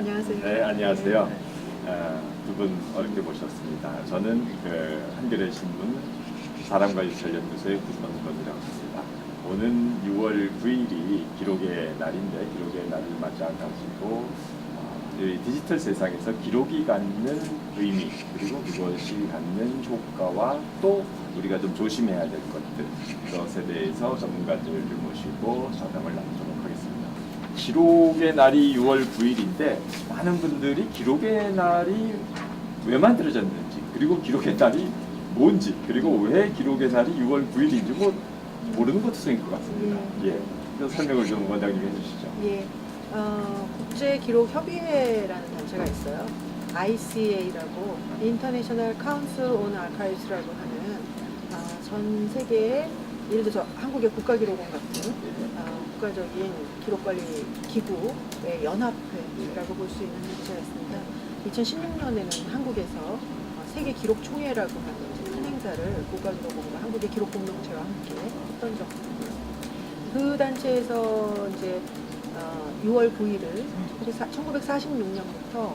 안녕하세요. 네, 안녕하세요. 두 분 어렵게 모셨습니다. 저는 한겨레 신문 사람과 유철연구소의 구선건이라고 합니다. 오는 6월 9일이 기록의 날인데 기록의 날을 맞이해가지고 디지털 세상에서 기록이 갖는 의미 그리고 그것이 갖는 효과와 또 우리가 좀 조심해야 될 것들 그것에 대해서 전문가들을 모시고 상담을 나누도록 하겠습니다. 기록의 날이 6월 9일인데 많은 분들이 기록의 날이 왜 만들어졌는지 그리고 기록의 날이 뭔지 그리고 왜 기록의 날이 6월 9일인지 뭐 모르는 것도 있을 것 같습니다. 예. 그래서 설명을 좀 원장님 해주시죠. 예. 국제기록협의회라는 단체가 있어요. ICA라고 International Council on Archives라고 하는 전 세계의 예를 들어서 한국의 국가기록원 같은 국가적인 기록관리 기구의 연합회라고 볼 수 있는 단체가 있습니다. 2016년에는 한국에서 세계기록총회라고 하는 큰 행사를 국가기록원과 한국의 기록공동체와 함께 했던 적도 있고요. 그 단체에서 이제 6월 9일을 1946년부터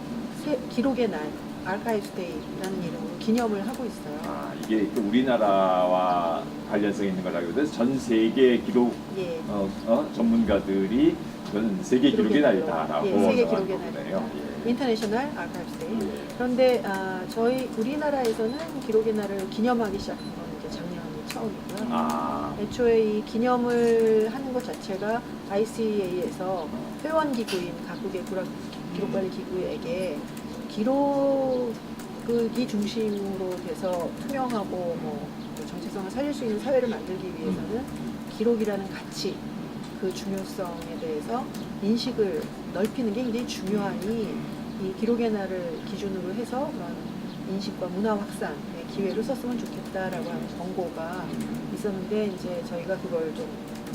기록의 날, 아카이브스 데이라는 이름으로 기념을 하고 있어요. 이게 우리나라와 관련성이 있는 거라기보다 전 세계 기록 전문가들이 그건 세계 기록의 날이다라고 세계 기록의 날이에요. 인터내셔널 아카이브스 데이. 그런데 우리나라에서는 기록의 날을 기념하기 시작한 건 이제 작년 처음이고요. 애초에 이 기념을 하는 것 자체가 ICA에서 회원 기구인 각국의 기록관리 기구에게 기록이 중심으로 돼서 투명하고 정체성을 살릴 수 있는 사회를 만들기 위해서는 기록이라는 가치, 그 중요성에 대해서 인식을 넓히는 게 굉장히 중요하니 이 기록의 날을 기준으로 해서 그런 인식과 문화 확산의 기회를 썼으면 좋겠다라고 하는 권고가 있었는데 이제 저희가 그걸 좀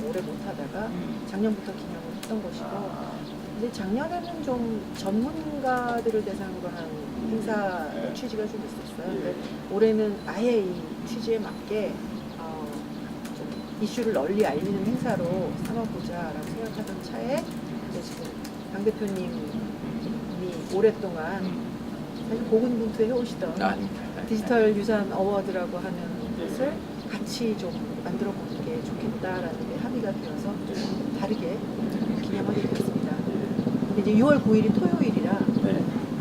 오래 못하다가 작년부터 기념을 했던 것이고 근데 작년에는 좀 전문가들을 대상으로 한 행사 취지가 좀 있었어요. 근데 올해는 아예 이 취지에 맞게 좀 이슈를 널리 알리는 행사로 삼아보자라고 생각하던 차에 이제 지금 강 대표님이 오랫동안 사실 고군분투해 오시던 디지털 유산 어워드라고 하는 것을 같이 좀 만들어 보는 게 좋겠다라는 게 합의가 되어서 좀 다르게 기념하게 되었습니다. 이제 6월 9일이 토요일이라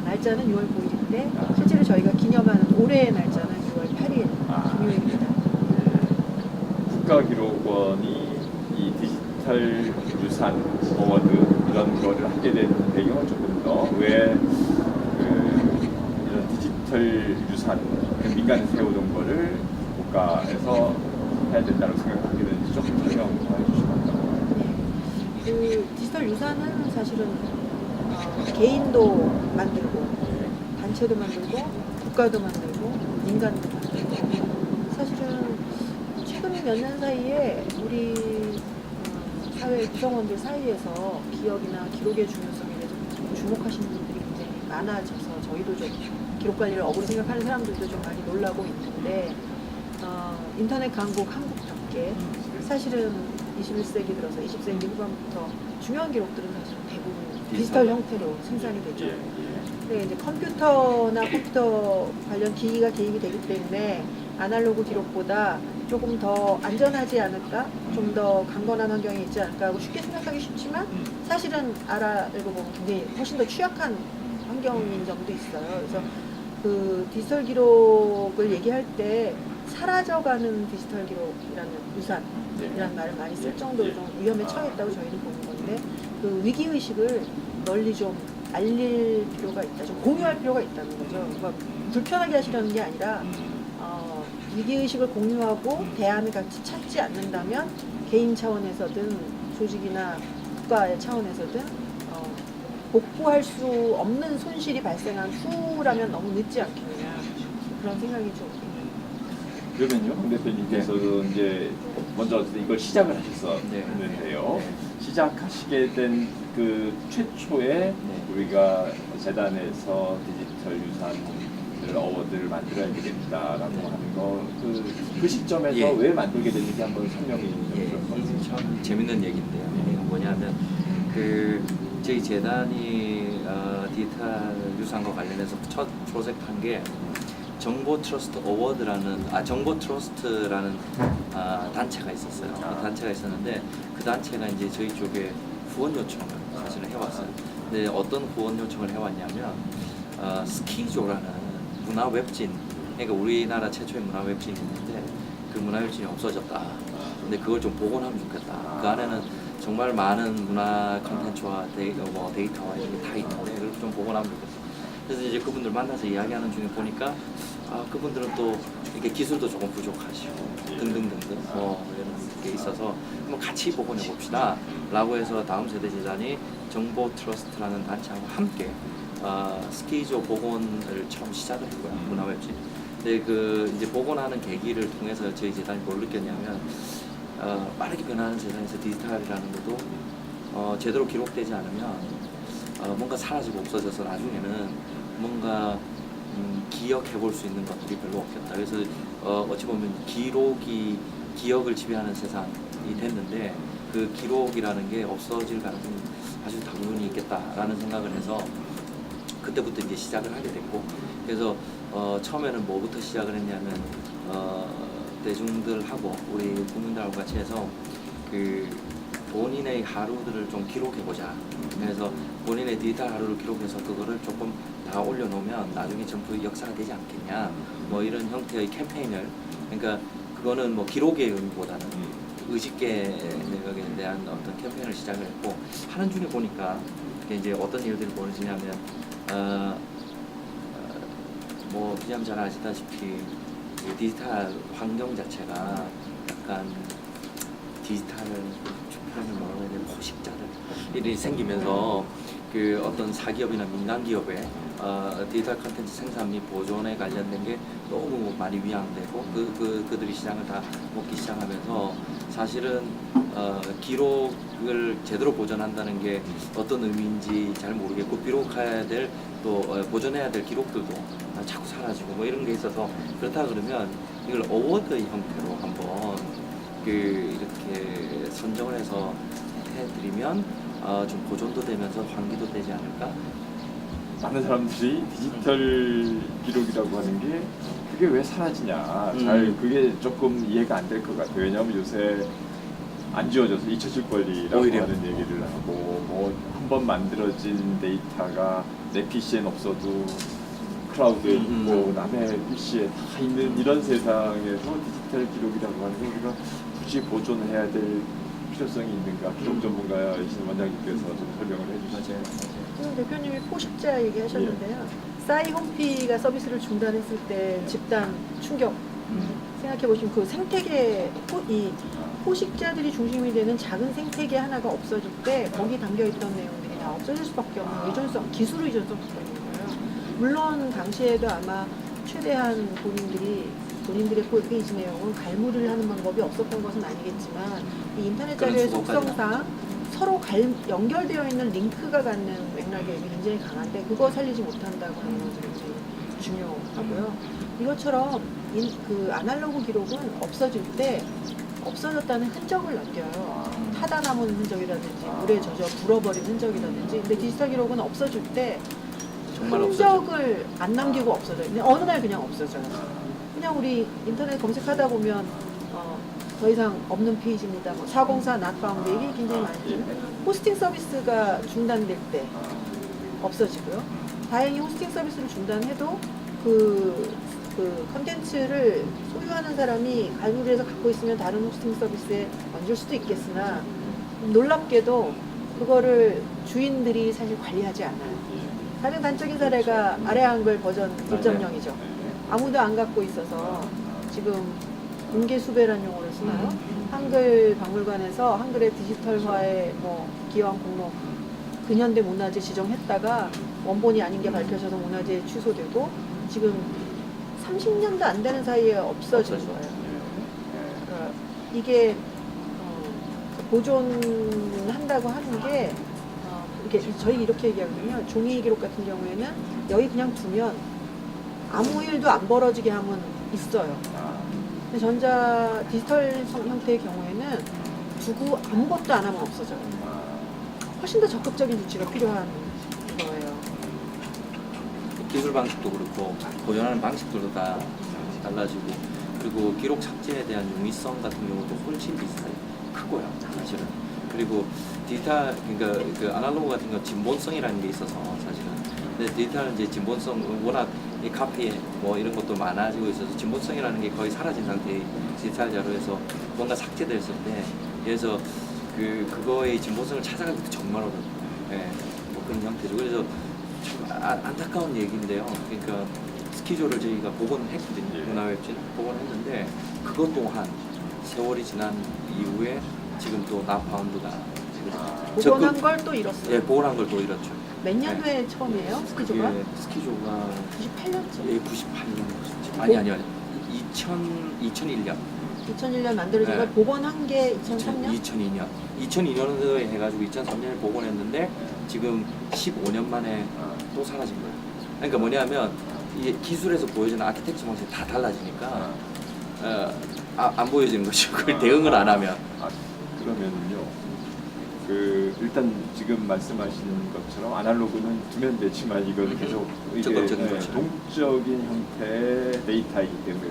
날짜는 6월 9일인데 실제로 저희가 기념하는 올해의 날짜는 6월 8일 금요일입니다. 국가기록원이 이 디지털 유산 어워드 이런 거를 하게 된 배경은 조금 더 왜 이런 디지털 유산 민간에 세우던 거를 국가에서 해야 된다고 생각하게 되는지 조금 설명 해주시면. 그 디지털 유산은 사실은 개인도 만들고 단체도 만들고 국가도 만들고 민간도 만들고 사실은 최근 몇 년 사이에 우리 사회 구성원들 사이에서 기억이나 기록의 중요성에 대해서 주목하시는 분들이 굉장히 많아져서 저희도 좀 기록 관리를 업으로 생각하는 사람들도 좀 많이 놀라고 있는데 인터넷 강국 한국답게 사실은 21세기 들어서 20세기 후반부터 중요한 기록들은 사실 대부분 디지털 형태로 생산이 되죠. 근데 이제 컴퓨터나 컴퓨터 관련 기기가 개입이 되기 때문에 아날로그 기록보다 조금 더 안전하지 않을까? 좀 더 강건한 환경에 있지 않을까 하고 쉽게 생각하기 쉽지만 사실은 알고 보면 굉장히 훨씬 더 취약한 환경인 점도 있어요. 그래서 그 디지털 기록을 얘기할 때 사라져가는 디지털 기록이라는 유산이라는 말을 많이 쓸 정도로 좀 위험에 처했다고 저희는 보는 건데 그 위기의식을 널리 좀 알릴 필요가 있다. 좀 공유할 필요가 있다는 거죠. 그러니까 불편하게 하시려는 게 아니라 위기의식을 공유하고 대안을 같이 찾지 않는다면 개인 차원에서든 조직이나 국가의 차원에서든 복구할 수 없는 손실이 발생한 후라면 너무 늦지 않겠느냐 그런 생각이 좀 그러면요, 강 대표님께서도 이제 먼저 이걸 시작을 하셨었는데요. 시작하시게 된 그 최초에 우리가 재단에서 디지털 유산을 어워드를 만들어야 되겠다라고 하는 거 그 시점에서 왜 만들게 됐는지 한번 설명해 주시면. 참 재밌는 얘기인데요. 뭐냐면 저희 재단이 디지털 유산과 관련해서 첫 프로젝트한 게 정보 트러스트 어워드라는 정보 트러스트라는 단체가 있었어요. 그 단체가 있었는데 그 단체가 이제 저희 쪽에 후원 요청을 사실은 해왔어요. 근데 어떤 후원 요청을 해왔냐면 스키조라는 문화 웹진, 그러니까 우리나라 최초의 문화 웹진이 있는데 그 문화 웹진이 없어졌다. 근데 그걸 좀 복원하면 좋겠다. 그 안에는 정말 많은 문화 컨텐츠와 데이터와 이런 게 다 있는데 그걸 좀 복원하면 좋겠다. 그래서 이제 그분들 만나서 이야기하는 중에 보니까 그분들은 또 이렇게 기술도 조금 부족하시고 등등등등 이런 게 있어서 한번 같이 복원해 봅시다 라고 해서 다음 세대 재단이 정보 트러스트라는 단체하고 함께 스키조 복원을 처음 시작을 했고요. 문화 웹진. 근데 그 이제 복원하는 계기를 통해서 저희 재단이 뭘 느꼈냐면 빠르게 변하는 세상에서 디지털이라는 것도 제대로 기록되지 않으면 뭔가 사라지고 없어져서 나중에는 뭔가 기억해 볼 수 있는 것들이 별로 없겠다. 그래서 어찌 보면 기록이 기억을 지배하는 세상이 됐는데 그 기록이라는 게 없어질 가능성이 아주 당연히 있겠다라는 생각을 해서 그때부터 이제 시작을 하게 됐고, 그래서 처음에는 뭐부터 시작을 했냐면 대중들하고 우리 국민들하고 같이 해서 그 본인의 하루들을 좀 기록해보자. 그래서 본인의 디지털 하루를 기록해서 그거를 조금 다 올려놓으면 나중에 전부 역사가 되지 않겠냐. 뭐 이런 형태의 캠페인을, 그러니까 그거는 뭐 기록의 의미보다는 의식계에 대한 어떤 캠페인을 시작을 했고, 하는 중에 보니까 이제 어떤 일들이 벌어지냐면 뭐 기자님 잘 아시다시피 디지털 환경 자체가 약간 디지털을 표현을 뭐라고 해야 되나, 포식자들이 생기면서 그 어떤 사기업이나 민간 기업의 디지털 컨텐츠 생산 및 보존에 관련된 게 너무 많이 위양되고 그들이 시장을 다 먹기 시작하면서 사실은 기록을 제대로 보존한다는 게 어떤 의미인지 잘 모르겠고, 기록해야 될 또 보존해야 될 기록들도 자꾸 사라지고 뭐 이런 게 있어서, 그렇다 그러면 이걸 어워드 형태로 한번 이렇게 선정을 해서 해드리면 좀 보존도 되면서 환기도 되지 않을까? 많은 사람들이 디지털 기록이라고 하는 게 그게 왜 사라지냐, 잘 그게 조금 이해가 안 될 것 같아요. 왜냐하면 요새 안 지워져서 잊혀질 권리라고 오히려. 하는 얘기를 하고, 뭐 한 번 만들어진 데이터가 내 PC엔 없어도 클라우드에 있고 남의 PC에 다 있는 이런 세상에서 디지털 기록이라고 하는 게 우리가 굳이 보존해야 될 필요성이 있는가? 기록 전문가이신 원장님께서 좀 설명을 해주시죠. 맞아요. 대표님이 포식자 얘기하셨는데요. 싸이 홈피가 서비스를 중단했을 때 집단 충격 생각해 보시면 그 생태계 이 포식자들이 중심이 되는 작은 생태계 하나가 없어질 때 거기 담겨 있던 내용들이 다 없어질 수밖에 없는 의존성, 기술 의존성 때문인 거예요. 물론 당시에도 아마 최대한 본인들의 페이지 내용은 갈무리를 하는 방법이 없었던 것은 아니겠지만, 이 인터넷 자료의 속성상 서로 연결되어 있는 링크가 갖는 맥락이 굉장히 강한데 그거 살리지 못한다고 하는 것들이 굉장히 중요하고요. 이것처럼 그 아날로그 기록은 없어질 때 없어졌다는 흔적을 남겨요. 타다 남은 흔적이라든지 물에 젖어 불어버린 흔적이라든지. 근데 디지털 기록은 없어질 때 정말 흔적을 안 남기고 없어져요. 그냥 어느 날 그냥 없어져요. 그냥 우리 인터넷 검색하다 보면 더 이상 없는 페이지입니다. 뭐 404 not found 이게 굉장히 많죠. 호스팅 서비스가 중단될 때 없어지고요. 다행히 호스팅 서비스를 중단해도 그 컨텐츠를 소유하는 사람이 갈무리해서 갖고 있으면 다른 호스팅 서비스에 얹을 수도 있겠으나 놀랍게도 그거를 주인들이 사실 관리하지 않아요. 가장 단적인 사례가 아래 한글 버전 1.0이죠. 아무도 안 갖고 있어서 지금 공개 수배라는 용어를 쓰나요? 한글 박물관에서 한글의 디지털화의 뭐 기왕 공로 근현대 문화재 지정했다가 원본이 아닌 게 밝혀져서 문화재 취소되고 지금 30년도 안 되는 사이에 없어진 거예요. 그러니까 이게 보존한다고 하는 게 이렇게 저희 이렇게 얘기하거든요. 종이 기록 같은 경우에는 여기 그냥 두면 아무 일도 안 벌어지게 하면 있어요. 근데 디지털 형태의 경우에는 두고 아무것도 안 하면 없어져요. 훨씬 더 적극적인 조치가 필요한 거예요. 기술 방식도 그렇고 보존하는 방식들도 다 달라지고, 그리고 기록 삭제에 대한 용이성 같은 경우도 훨씬 비슷하게 크고요, 사실은. 그리고 디지털, 그러니까 그 아날로그 같은 경우 진본성이라는 게 있어서 사실은. 근데 디지털은 이제 진본성, 워낙 이 카피 뭐 이런 것도 많아지고 있어서 진본성이라는 게 거의 사라진 상태의 디지털 자료에서 뭔가 삭제됐을 때, 그래서 그거의 진본성을 찾아가기도 정말 어렵고, 예, 뭐 그런 형태죠. 그래서 참 안타까운 얘기인데요. 그러니까 스키조를 저희가 복원했거든요. 예. 문화웹진 복원했는데, 그것 또한 세월이 지난 이후에 지금 또 나파운드가 복원한 걸 또 잃었어요. 예, 복원한 걸 또 잃었죠. 몇 년도에 처음이에요? 스키조가? 그게 스키조가 98년쯤. 예, 98년. 아니. 2001년. 2001년 만들어진 네. 걸 복원한 게 2003년? 2002년. 2002년도에 해가지고 2003년에 복원했는데 지금 15년 만에 또 사라진 거예요. 그러니까 뭐냐면 이게 기술에서 보여주는 아키텍처 방식이 다 달라지니까 안 보여지는 거죠. 그걸 대응을 안 하면. 그러면요. 일단 지금 말씀하신 것처럼 아날로그는 두면 되지만 이건 계속 이게 적극적인 거죠. 동적인 형태의 데이터이기 때문에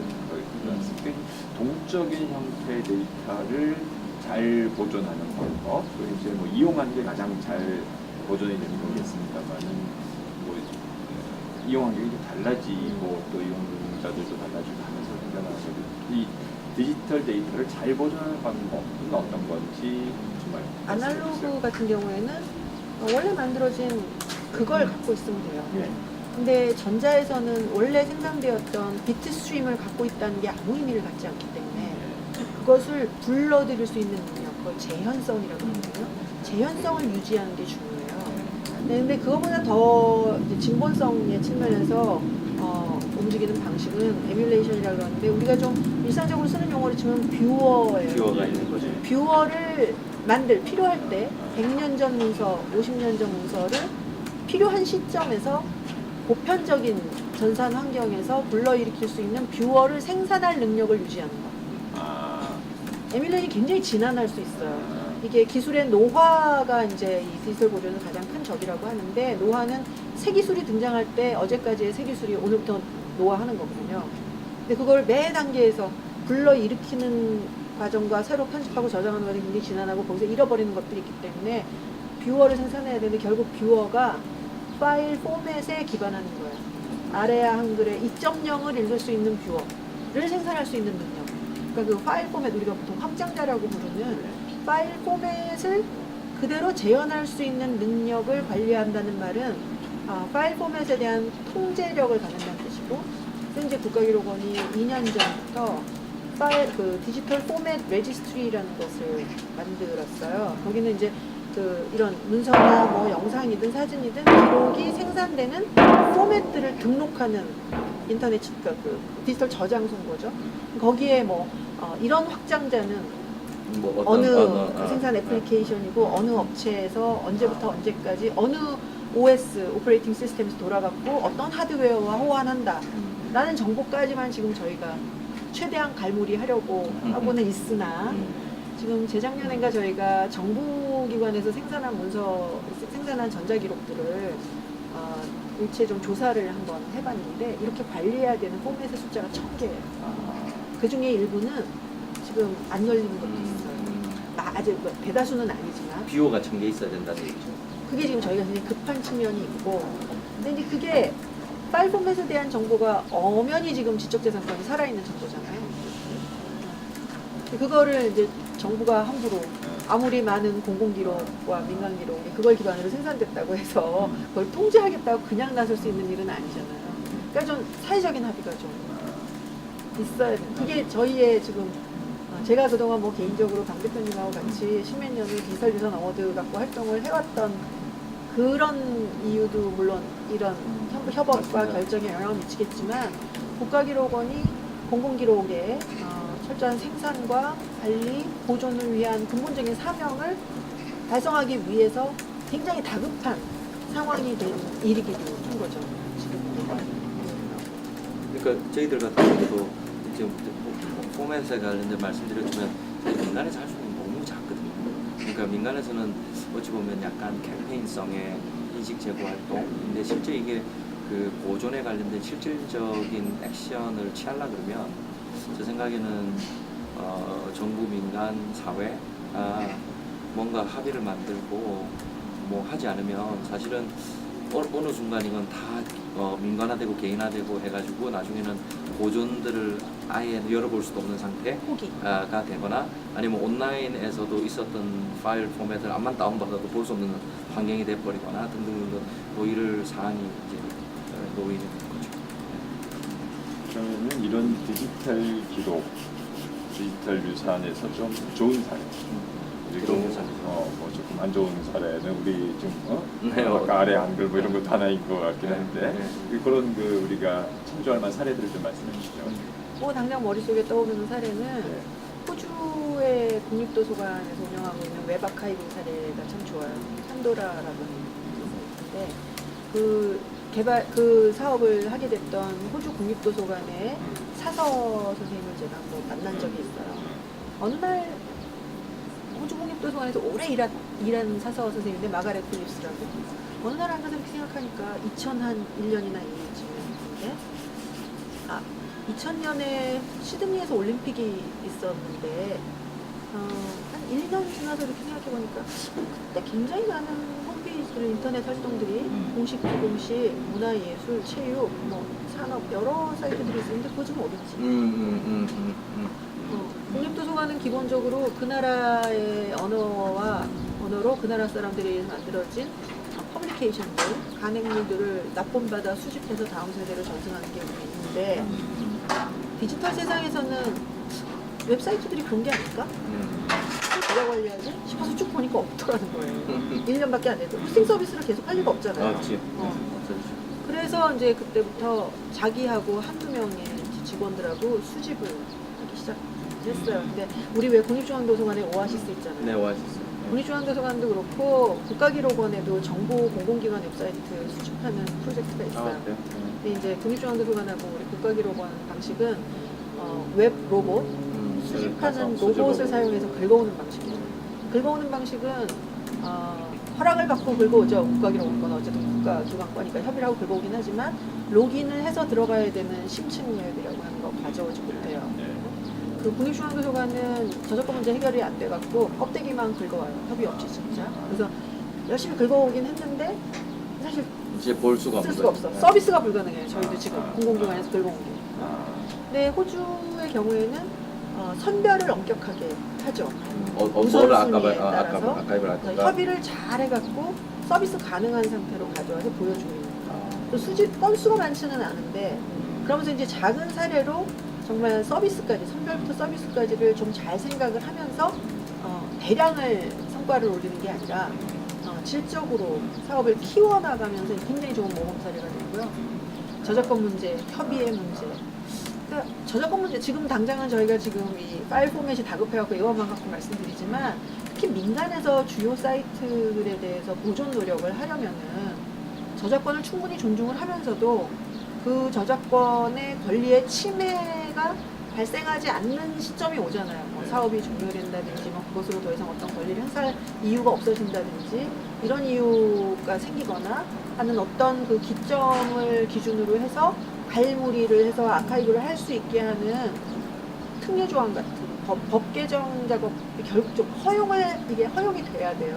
동적인 형태의 데이터를 잘 보존하는 방법, 그리고 이제 뭐 이용하는 게 가장 잘 보존이 되는 거겠습니다만은 뭐 이용하는 게 달라지고 또 이용자들도 달라지고 하면서 생겨나서 이 디지털 데이터를 잘 보존하는 방법은 어떤 건지 정말 아날로그 같은 경우에는 원래 만들어진 그걸 갖고 있으면 돼요. 예. 근데 전자에서는 원래 생산되었던 비트 스트림을 갖고 있다는 게 아무 의미를 갖지 않기 때문에 그것을 불러들일 수 있는 능력, 그걸 재현성이라고 하거든요. 재현성을 유지하는 게 중요해요. 네, 근데 그거보다 더 이제 진본성의 측면에서 움직이는 방식은 에뮬레이션이라고 하는데, 우리가 좀 일상적으로 쓰는 용어로 치면 뷰어예요. 뷰어가 있는 거죠. 뷰어를 필요할 때 100년 전 문서, 50년 전 문서를 필요한 시점에서 보편적인 전산 환경에서 불러일으킬 수 있는 뷰어를 생산할 능력을 유지하는 거. 에뮬레이션이 굉장히 진한할 수 있어요. 이게 기술의 노화가 이제 이 디지털 보존의 가장 큰 적이라고 하는데, 노화는 새 기술이 등장할 때 어제까지의 새 기술이 오늘부터 노화하는 거거든요. 근데 그걸 매 단계에서 불러일으키는 과정과 새로 편집하고 저장하는 과정이 굉장히 진한하고 거기서 잃어버리는 것들이 있기 때문에 뷰어를 생산해야 되는데, 결국 뷰어가 파일 포맷에 기반하는 거예요. 아래아 한글의 2.0을 읽을 수 있는 뷰어를 생산할 수 있는 능력. 그러니까 그 파일 포맷, 우리가 보통 확장자라고 부르는 파일 포맷을 그대로 재현할 수 있는 능력을 관리한다는 말은 파일 포맷에 대한 통제력을 갖는다는 뜻이고, 현재 국가기록원이 2년 전부터 디지털 포맷 레지스트리라는 것을 만들었어요. 거기는 이제 이런 문서나 뭐 영상이든 사진이든 기록이 생산되는 포맷들을 등록하는 인터넷, 그러니까 디지털 저장소인 거죠. 거기에 뭐 이런 확장자는 뭐 어느 생산 애플리케이션이고 어느 업체에서 언제부터 언제까지 어느 OS 오퍼레이팅 시스템에서 돌아갔고 어떤 하드웨어와 호환한다 라는 정보까지만 지금 저희가 최대한 갈무리 하려고 하고는 있으나, 지금 재작년인가 저희가 정부기관에서 생산한 전자기록들을 일체 좀 조사를 한번 해봤는데, 이렇게 관리해야 되는 포맷의 숫자가 1000개예요. 그 중에 일부는 지금 안 열리는 것도 있어요. 아직 대다수는 아니지만 뷰어가 1000개 있어야 된다는 얘기죠. 그게 지금 저희가 굉장히 급한 측면이 있고, 근데 이제 그게 파일 포맷에 대한 정보가 엄연히 지금 지적재산권이 살아있는 정보잖아요. 그거를 이제 정부가 함부로 아무리 많은 공공기록과 민간기록이 그걸 기반으로 생산됐다고 해서 그걸 통제하겠다고 그냥 나설 수 있는 일은 아니잖아요. 그러니까 좀 사회적인 합의가 좀 있어야 돼요. 그게 저희의 지금 제가 그동안 뭐 개인적으로 강 대표님하고 같이 십몇 년을 디지털 유산 어워드 갖고 활동을 해왔던 그런 이유도 물론 이런 협업과 결정에 영향을 미치겠지만, 국가기록원이 공공기록의 철저한 생산과 관리, 보존을 위한 근본적인 사명을 달성하기 위해서 굉장히 다급한 상황이 된 일이기도 한 거죠. 지금. 그러니까 저희들 같은 경우도 지금 포맷에 관련된 말씀드렸지만 민간에서 할 수 있는 게 너무 작거든요. 그러니까 민간에서는 어찌 보면 약간 캠페인성의 인식 제고 활동인데 실제 이게 그 보존에 관련된 실질적인 액션을 취하려 그러면 제 생각에는 정부, 민간, 사회가 뭔가 합의를 만들고 뭐 하지 않으면 사실은 어느 순간 이건 다 민간화되고 개인화되고 해가지고 나중에는 보존들을 아예 열어볼 수도 없는 포기. 상태가 되거나 아니면 온라인에서도 있었던 파일 포맷을 암만 다운받아도 볼 수 없는 환경이 돼버리거나 등등등 뭐 이럴 사항이 이제 놓이는 거죠. 그러면 이런 디지털 기록, 디지털 유산에서 좀 좋은 사례, 그리고 좋은 사례. 뭐 조금 안 좋은 사례는 우리 좀 네, 아까 아래 한글 뭐 이런 것도 하나인 것 같긴 네, 한데 네. 그런 그 우리가 참조할 만한 사례들을 좀 말씀해 주시죠. 뭐 당장 머릿속에 떠오르는 사례는 네. 호주의 국립도서관에서 운영하고 있는 웹 아카이브 사례가 참 좋아요. 판도라라고 하는 사이트인데 그 사업을 하게 됐던 호주 국립도서관의 사서 선생님을 제가 한번 만난 적이 있어요. 어느 날 호주 국립도서관에서 오래 일한 사서 선생님인데 마가렛 필립스라고. 어느 날 앉아서 이렇게 생각하니까 2001년이나 이쯤인데 2000년에 시드니에서 올림픽이 있었는데 한 1년 지나서 이렇게 생각해보니까 그때 굉장히 많은 홈페이지들, 인터넷 활동들이 공식, 비공식, 문화예술, 체육, 뭐 산업 여러 사이트들이 있었는데 그거 지금 어딨지? 국립도서관은 기본적으로 그 나라의 언어로 그 나라 사람들이 만들어진 퍼블리케이션들, 간행물들을 납본받아 수집해서 다음 세대로 전승하는 게 있는데 디지털 세상에서는 웹사이트들이 그런 게 아닐까? 누가 관리하지? 싶어서 쭉 보니까 없더라는 거예요. 1년밖에 안 돼도 호스팅 서비스를 계속 할 리가 없잖아요. 그렇지. 그래서 이제 그때부터 자기하고 한두 명의 직원들하고 수집을 하기 시작했어요. 근데 우리 왜 국립중앙도서관에 오아시스 있잖아요. 네, 오아시스. 국립중앙도서관도 그렇고 국가기록원에도 정보 공공기관 웹사이트 수집하는 프로젝트가 있어요. 그래요? 근데 이제 국립중앙도서관하고 우리 국가기록원 방식은 웹 로봇 수집하는 로봇을 사용해서 긁어오는 방식이에요. 긁어오는 방식은 허락을 받고 긁어오죠. 국가기록원 건 어쨌든 국가기관과니까 협의를 하고 긁어오긴 하지만 로그인을 해서 들어가야 되는 심층이라고 하는 거 가져오지 못해요. 그 국립중앙도서관은 저작권 문제 해결이 안 돼갖고 껍데기만 긁어와요. 협의 없이 진짜. 그래서 열심히 긁어오긴 했는데 사실 이제 볼 수가 쓸 없는 수가 거예요. 없어. 서비스가 불가능해요. 저희도 지금 공공기관에서 긁어온 게. 근데 호주의 경우에는 선별을 엄격하게 하죠. 뭐를 우선순위에 따라서 아카이브를 할까? 협의를 잘 해갖고 서비스 가능한 상태로 가져와서 보여주고 있는 거예요. 또 수집 건수가 많지는 않은데 그러면서 이제 작은 사례로 정말 서비스까지, 선별부터 서비스까지를 좀 잘 생각을 하면서 대량을 성과를 올리는 게 아니라 질적으로 사업을 키워나가면서 굉장히 좋은 모범 사례가 되고요. 저작권 문제, 협의의 문제. 그러니까 저작권 문제, 지금 당장은 저희가 지금 이 파일 포맷이 다급해갖고 이것만 갖고 말씀드리지만 특히 민간에서 주요 사이트들에 대해서 보존 노력을 하려면은 저작권을 충분히 존중을 하면서도 그 저작권의 권리의 침해가 발생하지 않는 시점이 오잖아요. 뭐 사업이 종료된다든지, 뭐 그것으로 더 이상 어떤 권리를 행사할 이유가 없어진다든지, 이런 이유가 생기거나 하는 어떤 그 기점을 기준으로 해서 갈무리를 해서 아카이브를 할 수 있게 하는 특례조항 같은 법 개정 작업이 결국 좀 이게 허용이 돼야 돼요.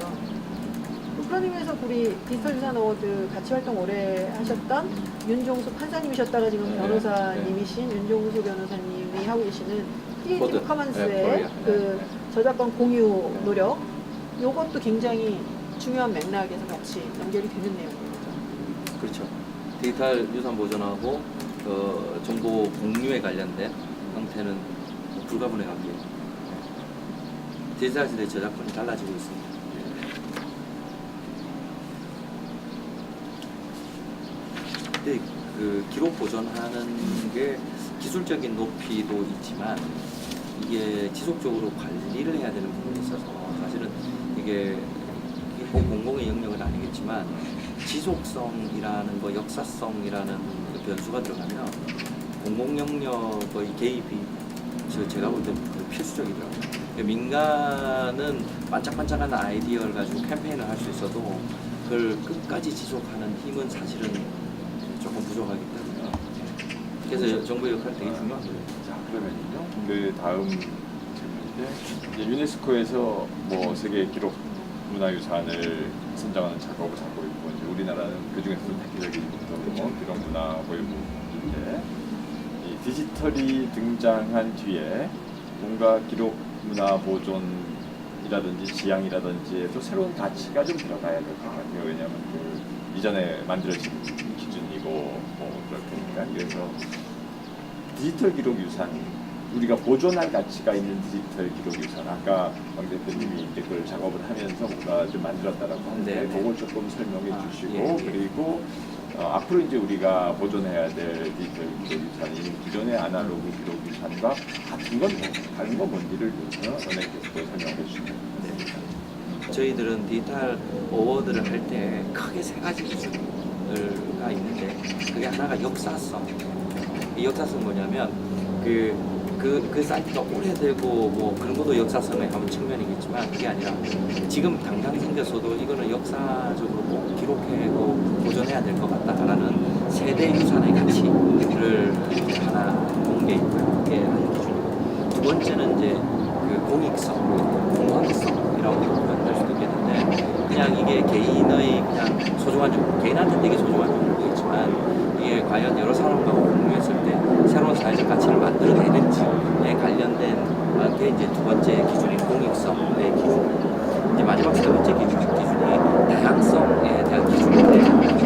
그런 의미에서 우리 디지털 유산 어워드 같이 활동 오래 하셨던 윤종수 판사님이셨다가 지금 변호사님이신 윤종수 변호사님이 하고 계시는 크리에이티브 커먼스의 그 저작권 공유 노력, 요것도 굉장히 중요한 맥락에서 같이 연결이 되는 내용입니다. 그렇죠. 디지털 유산 보존하고 정보 공유에 관련된 형태는 불가분해하게 디지털 시대 저작권이 달라지고 있습니다. 근데 그 기록 보존하는 게 기술적인 높이도 있지만 이게 지속적으로 관리를 해야 되는 부분이 있어서 사실은 이게 꼭 공공의 영역은 아니겠지만 지속성이라는 거, 역사성이라는 그 변수가 들어가면 공공 영역의 개입이 제가 볼 때 필수적이더라고요. 민간은 반짝반짝한 아이디어를 가지고 캠페인을 할 수 있어도 그걸 끝까지 지속하는 힘은 사실은 조금 부족하기 때문에 그래서 정부의 역할이 되게 중요한 거예요. 자, 그러면요. 그 다음 질문인데 이제 유네스코에서 뭐 세계 기록 문화유산을 선정하는 작업을 하고 있고 이제 우리나라는 그 중에서도 획기적인 뭐 기록 문화 보유물인데 이 디지털이 등장한 뒤에 뭔가 기록 문화 보존이라든지 지향이라든지에도 새로운 가치가 좀 들어가야 될 것 같아요. 왜냐하면 그 이전에 만들어진 기준이고 뭐 그렇게니까. 그래서 디지털 기록 유산, 우리가 보존할 가치가 있는 디지털 기록 유산, 아까 왕 대표님이 이제 그걸 작업을 하면서 뭔가 좀 만들었다라고 하는데 네, 네. 그걸 조금 설명해 주시고 예, 예. 그리고 앞으로 이제 우리가 보존해야 될 디지털 기록 유산이 기존의 아날로그 기록 유산과 같은 건 뭐, 다른 건 뭔지를 연예께서 설명해 주시면 됩니다. 저희들은 디지털 어워드를 할 때 크게 세 가지 기준가 있는데 그게 하나가 역사성. 이 역사성 뭐냐면 그 사이트가 오래되고 뭐 그런 것도 역사성의 한 측면이겠지만 그게 아니라 지금 당장 생겼어도 이거는 역사적으로 꼭 기록하고 보존해야 될 것 같다라는 세대 유산의 가치를 하나 공개 있고요. 그게 한 기준이고 두 번째는 이제 그 공익성, 공헌성이라고 표현할 수도 있겠는데 그냥 이게 개인의 그냥 소중한 정보, 개인한테 되게 소중한 정보겠지만 이게 과연 여러 사람과 공유했을 때 새로운 사회적 가치를 만들어내는지에 관련된 게 이제 두 번째 기준인 공익성의 기준. 이제 마지막 세 번째 기준이 다양성에 대한 기준인데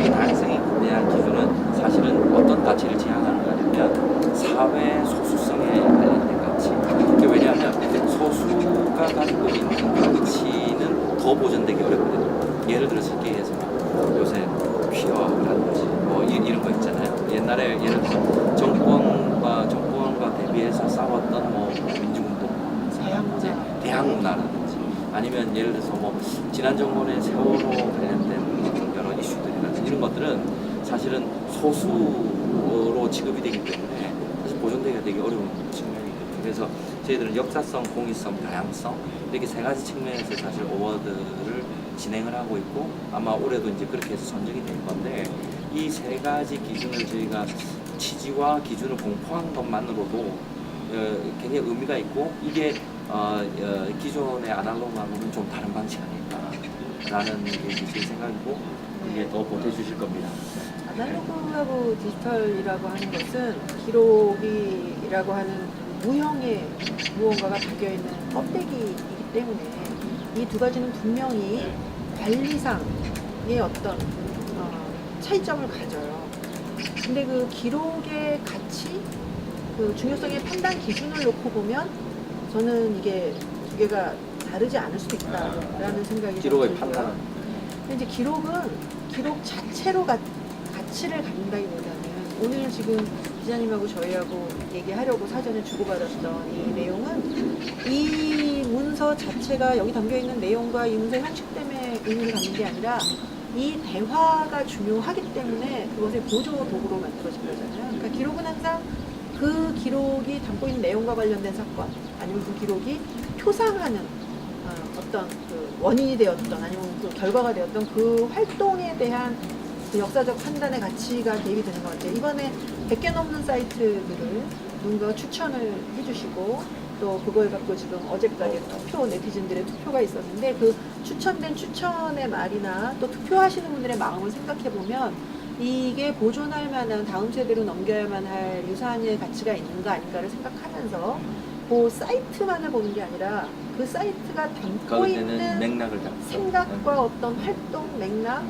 이 다양성에 대한 기준은 사실은 어떤 가치를 지향하는 거냐면 사회 소수성에 관련된 가치. 그게 왜냐하면 소수가 가지고 있는 가치는 더 보존되기 어렵거든요. 예를 들어 쉽게 얘기해서 요새 퀴어라든지 뭐 이런 거 있잖아요. 옛날에 예를 들어 정권과 대비해서 싸웠던 뭐 민주운동, 대항문화라든지 아니면 예를 들어서 뭐 지난 정권의 세월호 관련된 여러 이슈들이라든지 이런 것들은 사실은 소수로 취급이 되기 때문에 사실 보존되기가 되게 어려운 측면이거든요. 그래서 저희들은 역사성, 공익성, 다양성 이렇게 세 가지 측면에서 사실 어워드를 진행을 하고 있고 아마 올해도 이제 그렇게 해서 선정이 될 건데 이 세 가지 기준을 저희가 취지와 기준을 공포한 것만으로도 굉장히 의미가 있고 이게 기존의 아날로그하고는 좀 다른 방식 아닐까라는 게 제 생각이고 이게 더 보태주실 겁니다. 아날로그하고 디지털이라고 하는 것은 기록이라고 하는 무형의 무언가가 담겨있는 껍데기이기 때문에 이 두 가지는 분명히 관리상의 어떤 차이점을 가져요. 근데 그 기록의 가치, 그 중요성의 판단 기준을 놓고 보면 저는 이게 두 개가 다르지 않을 수도 있다라는 생각이 기록의 들고요. 판단. 근데 이제 기록은 기록 자체로 가치를 갖는다기보다는 오늘 지금 기자님하고 저희하고 얘기하려고 사전에 주고받았던 이 내용은 이 문서 자체가 여기 담겨있는 내용과 이 문서 형식 때문에 의미를 갖는 게 아니라 이 대화가 중요하기 때문에 그것의 보조 도구로 만들어진 거잖아요. 그러니까 기록은 항상 그 기록이 담고 있는 내용과 관련된 사건 아니면 그 기록이 표상하는 어떤 그 원인이 되었던 아니면 그 결과가 되었던 그 활동에 대한 그 역사적 판단의 가치가 대입이 되는 것 같아요. 이번에 100개 넘는 사이트들을 누군가 추천을 해주시고 또 그걸 갖고 지금 어제까지 네티즌들의 투표가 있었는데 그 추천된 추천의 말이나 또 투표하시는 분들의 마음을 생각해 보면 이게 보존할 만한 다음 세대로 넘겨야만 할 유산의 가치가 있는가 아닌가를 생각하면서 그 사이트만을 보는 게 아니라 그 사이트가 담고 있는 맥락을 담고 생각과 어떤 활동 맥락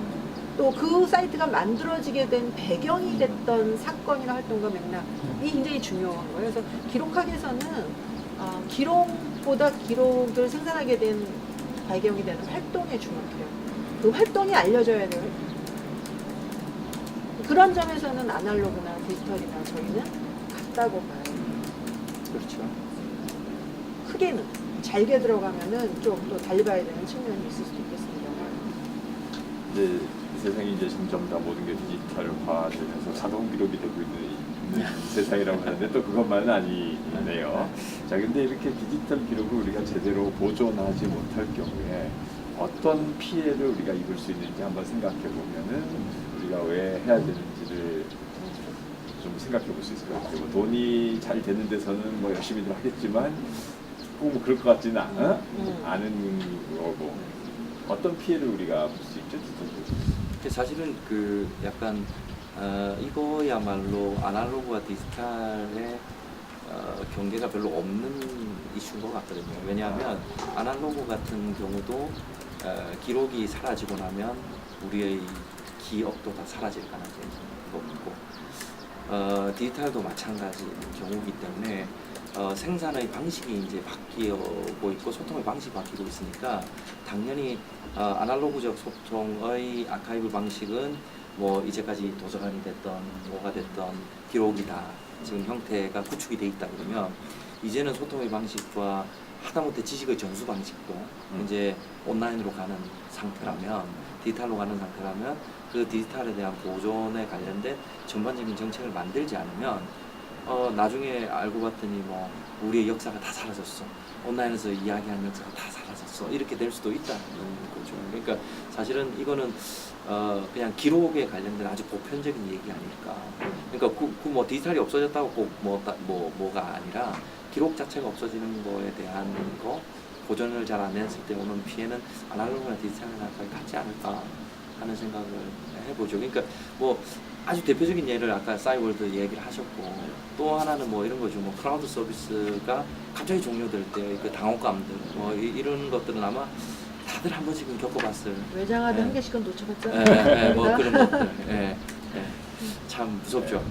또 그 사이트가 만들어지게 된 배경이 됐던 사건이나 활동과 맥락이 굉장히 중요한 거예요. 그래서 기록학에서는 기록보다 기록을 생산하게 된 배경이 되는 활동에 주목해요. 그 활동이 알려져야 돼요. 그런 점에서는 아날로그나 디지털이나 저희는 같다고 봐요. 그렇죠. 크게는 잘게 들어가면은 좀 또 달리 봐야 되는 측면이 있을 수도 있겠습니다. 이제 이 세상이 이제 점점 다 모든 게 디지털화되면서 자동 기록이 되고 있는 세상이라고 하는데 또 그것만은 아니네요. 자, 근데 이렇게 디지털 기록을 우리가 제대로 보존하지 못할 경우에 어떤 피해를 우리가 입을 수 있는지 한번 생각해 보면은 우리가 왜 해야 되는지를 좀 생각해 볼 수 있을 것 같아요. 뭐 돈이 잘 되는 데서는 뭐 열심히들 하겠지만 꼭 뭐 그럴 것 같지는 않은 거고 어떤 피해를 우리가 볼 수 있죠? 사실은 그 약간 이거야말로 아날로그와 디지털의 경계가 별로 없는 이슈인 것 같거든요. 왜냐하면 아날로그 같은 경우도 기록이 사라지고 나면 우리의 기억도 다 사라질 가능성이 높고 디지털도 마찬가지인 경우이기 때문에 생산의 방식이 이제 바뀌고 있고 소통의 방식이 바뀌고 있으니까 당연히 아날로그적 소통의 아카이브 방식은 뭐 이제까지 도서관이 됐던 뭐가 됐던 기록이다. 지금 형태가 구축이 돼 있다 그러면 이제는 소통의 방식과 하다못해 지식의 전수 방식도 이제 온라인으로 가는 상태라면 디지털로 가는 상태라면 그 디지털에 대한 보존에 관련된 전반적인 정책을 만들지 않으면 나중에 알고 봤더니 뭐 우리의 역사가 다 사라졌어. 온라인에서 이야기하는 역사가 다 사라졌어. 이렇게 될 수도 있다는 거죠. 그러니까 사실은 이거는 그냥 기록에 관련된 아주 보편적인 얘기 아닐까. 그러니까 뭐 디지털이 없어졌다고 꼭 뭐가 아니라 기록 자체가 없어지는 거에 대한 거 보존을 잘 안 했을 때 오는 피해는 아날로그나 디지털이나 거의 같지 않을까 하는 생각을 해보죠. 그러니까 뭐 아주 대표적인 예를 아까 싸이월드 얘기를 하셨고 또 하나는 뭐 이런 거죠. 뭐 클라우드 서비스가 갑자기 종료될 때 그 당혹감들 뭐 이런 것들은 아마 다들 한 번씩은 겪어봤을. 외장하드 예. 한 개씩은 놓쳐봤잖아요. 뭐 그런 것들. 참 무섭죠.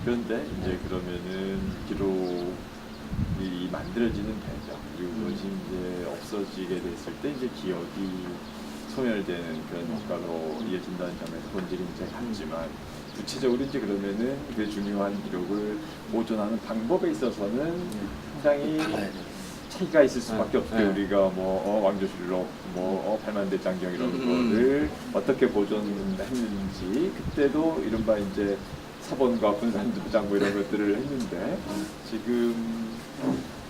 그런데 이제 그러면은 기록이 만들어지는 되죠. 그리고 그것이 이제 없어지게 됐을 때 이제 기억이 소멸되는 그런 효과로 이어진다는 점에서 본질이 이제 같지만 구체적으로 이제 그러면은 그 중요한 기록을 보존하는 방법에 있어서는 상당히 차이가 있을 수밖에 없어요. 우리가 뭐 왕조실록, 뭐 팔만대장경 이런 거를 어떻게 보존했는지 그때도 이른바 이제 사본과 분산도장 뭐 이런 것들을 했는데 지금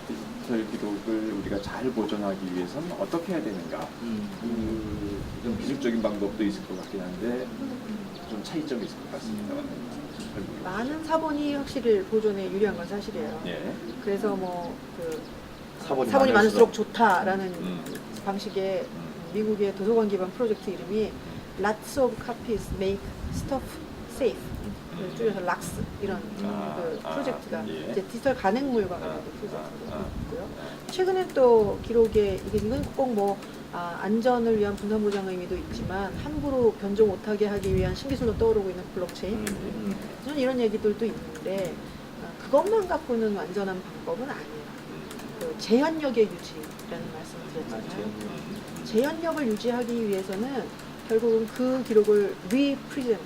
디지털 기록을 우리가 잘 보존하기 위해서는 어떻게 해야 되는가? 좀 기술적인 방법도 있을 것 같긴 한데 좀 차이점이 있을 것 같습니다. 많은 사본이 확실히 보존에 유리한 건 사실이에요. 예. 그래서 뭐 그 사본이 많을수록 좋다라는 음. 방식의 미국의 도서관 기반 프로젝트 이름이 Lots of copies make stuff safe. 줄여서 락스 이런 그 프로젝트가 예. 이제 디지털 간행물과 관련된 프로젝트가 있고요. 최근에 또 기록에 이건 꼭 뭐 안전을 위한 분산 보장의 의미도 있지만 함부로 변조 못하게 하기 위한 신기술로 떠오르고 있는 블록체인 저는 이런 얘기들도 있는데 그것만 갖고는 완전한 방법은 아니에요. 그 제한력의 유지라는 말씀을 드렸잖아요. 제한력을 유지하기 위해서는 결국은 그 기록을 represent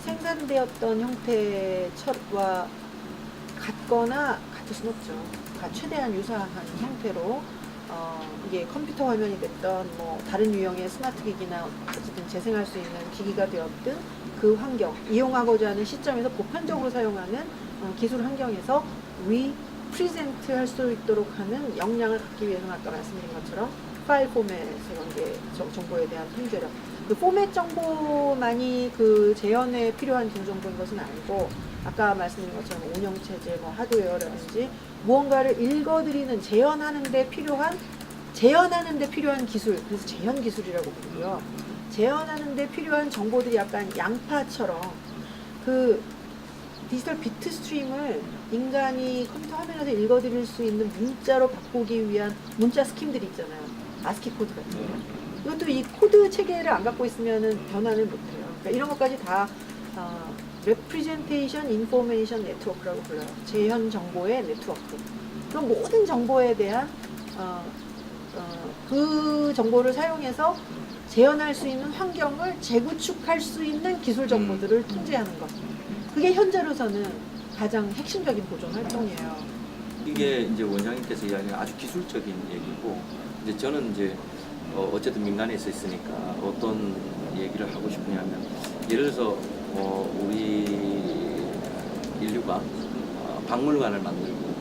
생산되었던 형태와 같거나 같을 수는 없죠. 최대한 유사한 형태로 이게 컴퓨터 화면이 됐던 뭐 다른 유형의 스마트 기기나 어쨌든 재생할 수 있는 기기가 되었든 그 환경, 이용하고자 하는 시점에서 보편적으로 사용하는 기술 환경에서 리프리젠트 할 수 있도록 하는 역량을 갖기 위해서는 아까 말씀드린 것처럼 파일 포맷의 관계 정보에 대한 통제력 그 포맷 정보만이 그 재현에 필요한 기술 정보인 것은 아니고 아까 말씀드린 것처럼 운영체제, 뭐 하드웨어라든지 무언가를 읽어드리는 재현하는 데 필요한 기술, 그래서 재현 기술이라고 부르고요. 재현하는 데 필요한 정보들이 약간 양파처럼 그 디지털 비트 스트림을 인간이 컴퓨터 화면에서 읽어드릴 수 있는 문자로 바꾸기 위한 문자 스킴들이 있잖아요. 아스키 코드 같은 거. 이것도 이 코드 체계를 안 갖고 있으면은 변환을 못해요. 그러니까 이런 것까지 다 Representation Information Network라고 불러요. 재현 정보의 네트워크. 그럼 모든 정보에 대한 그 정보를 사용해서 재현할 수 있는 환경을 재구축할 수 있는 기술 정보들을 통제하는 것. 그게 현재로서는 가장 핵심적인 보존 활동이에요. 이게 이제 원장님께서 이야기한 아주 기술적인 얘기고, 이제 저는 이제 어쨌든 민간에 있으니까 어떤 얘기를 하고 싶으냐면, 예를 들어서 우리 인류가 박물관을 만들고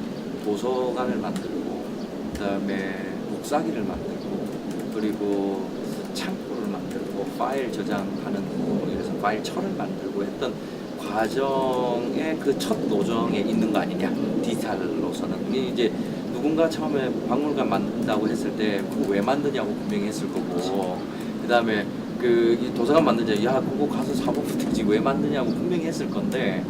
도서관을 만들고 그다음에 묵사기를 만들고 그리고 창고를 만들고 파일 저장하는 예를 들어서 파일철을 만들고 했던 과정의 그 첫 노정에 있는 거 아니냐, 디지털로서는. 이게 이제 누군가 처음에 박물관 만든다고 했을 때 왜 만드냐고 분명히 했을 거고, 그 다음에 그 도서관 만드냐, 야 그거 가서 사보면 되지 왜 만드냐고 분명히 했을 건데,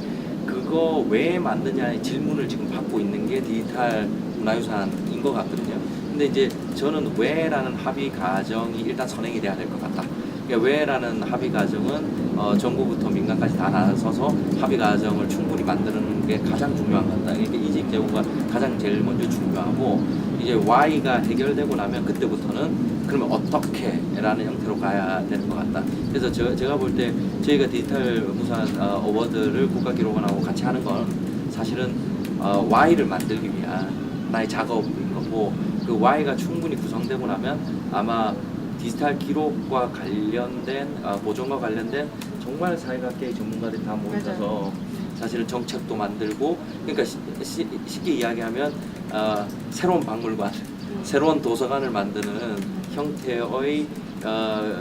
그거 왜 만드냐의 질문을 지금 받고 있는 게 디지털 문화유산인 것 같거든요. 근데 이제 저는 왜라는 합의 과정이 일단 선행이 돼야 될 것 같다. 그러니까 왜라는 합의 과정은 정부부터 민간까지 다 나서서 합의 과정을 충분히 만드는 게 가장 중요한 것 같다. 이게 이직 제고가 가장 제일 먼저 중요하고, 이제 Y가 해결되고 나면 그때부터는 그러면 어떻게라는 형태로 가야 되는 것 같다. 그래서 제가 볼 때 저희가 디지털 무산 어워드를 국가기록원하고 같이 하는 건 사실은 Y를 만들기 위한 나의 작업인 거고, 그 Y가 충분히 구성되고 나면 아마 디지털 기록과 관련된 보존과 관련된 정말 사회학계의 전문가들이 다 모여서 사실은 정책도 만들고, 그러니까 쉽게 이야기하면 새로운 박물관, 새로운 도서관을 만드는 형태의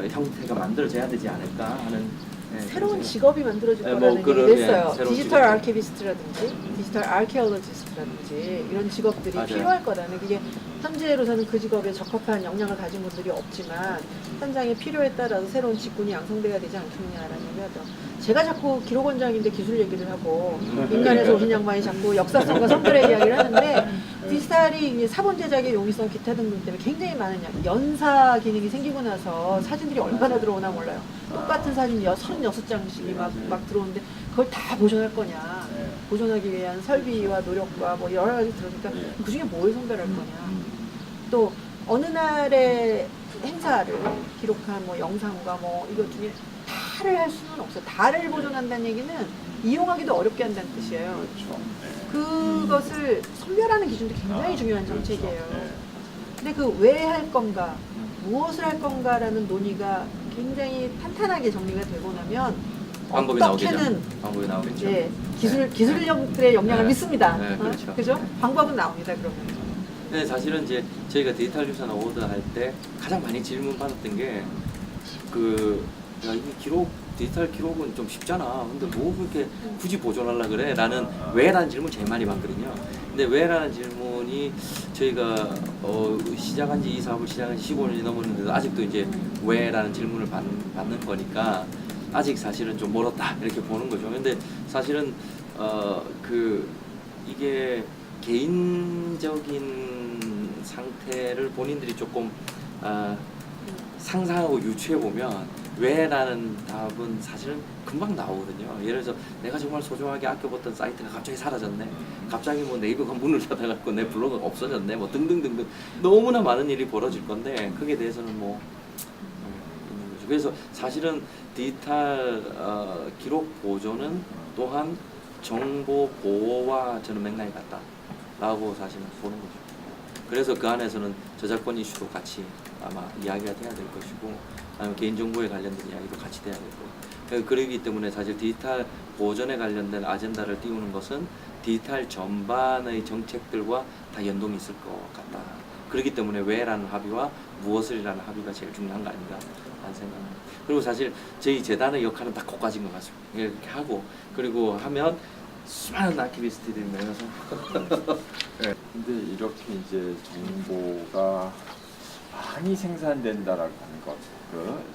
형태가 만들어져야 되지 않을까 하는 새로운 직업이 만들어질 네, 거라는 뭐 얘기를 했어요. 새로운 디지털 직업. 아키비스트라든지 디지털 아키올로지스트라든지 이런 직업들이 맞아요. 필요할 거라는, 그게 현재로서는 그 직업에 적합한 역량을 가진 분들이 없지만 현장의 필요에 따라서 새로운 직군이 양성돼야 되지 않겠느냐라는 얘기하죠. 제가 자꾸 기록원장인데 기술 얘기를 하고 민간에서 오신 양반이 자꾸 역사성과 성별의 이야기를 하는데, 디지털이 사본 제작의 용이성 기타 등등 때문에 굉장히 많은 연사 기능이 생기고 나서 사진들이 얼마나 들어오나 몰라요. 똑같은 사진 36장씩이 막 들어오는데 그걸 다 보존할 거냐, 보존하기 위한 설비와 노력과 뭐 여러 가지 들으니까 그 중에 뭘 선별할 거냐, 또 어느 날의 행사를 기록한 뭐 영상과 뭐 이것 중에 다를 할 수는 없어요. 다를 보존한다는 얘기는 이용하기도 어렵게 한다는 뜻이에요. 그렇죠. 그것을 선별하는 기준도 굉장히 중요한 정책이에요. 근데 그 왜 할 건가, 무엇을 할 건가라는 논의가 굉장히 탄탄하게 정리가 되고 나면 방법이 어떻게는 방법이 나오겠죠. 예, 기술력들의 역량을 네. 믿습니다. 네, 그렇죠. 그죠? 네. 방법은 나옵니다. 그러면. 네, 사실은 이제 저희가 디지털 유산 어워드 할 때 가장 많이 질문 받았던 게 야, 이게 디지털 기록은 좀 쉽잖아. 근데 뭐 그렇게 굳이 보존하려 그래? 라는 왜라는 질문 제일 많이 받거든요. 근데 왜라는 질문이 저희가 시작한 지 이 사업을 시작한 지 15년이 넘었는데도 아직도 이제 왜라는 질문을 받는 거니까 아직 사실은 좀 멀었다 이렇게 보는 거죠. 근데 사실은 이게 개인적인 상태를 본인들이 조금 상상하고 유추해 보면 왜라는 답은 사실은 금방 나오거든요. 예를 들어서 내가 정말 소중하게 아껴봤던 사이트가 갑자기 사라졌네. 갑자기 뭐 네이버가 문을 닫아갖고 내 블로그가 없어졌네. 뭐 등등등등 너무나 많은 일이 벌어질 건데 거기에 대해서는 뭐 있는 거죠. 그래서 사실은 디지털 기록 보존은 또한 정보 보호와 저는 맥락이 같다라고 사실은 보는 거죠. 그래서 그 안에서는 저작권 이슈도 같이 아마 이야기가 돼야 될 것이고, 아니면 개인정보에 관련된 이야기도 같이 돼야 될 거고, 그러기 때문에 사실 디지털 보존에 관련된 아젠다를 띄우는 것은 디지털 전반의 정책들과 다 연동이 있을 것 같다. 그렇기 때문에 왜라는 합의와 무엇을이라는 합의가 제일 중요한 거 아닌가 하는 생각입니다. 그리고 사실 저희 재단의 역할은 다 거까지인 것 같습니다. 이렇게 하고 그리고 하면 수많은 아키비스트들이 모여서 네. 근데 이렇게 이제 정보가 많이 생산된다라고 하는 것,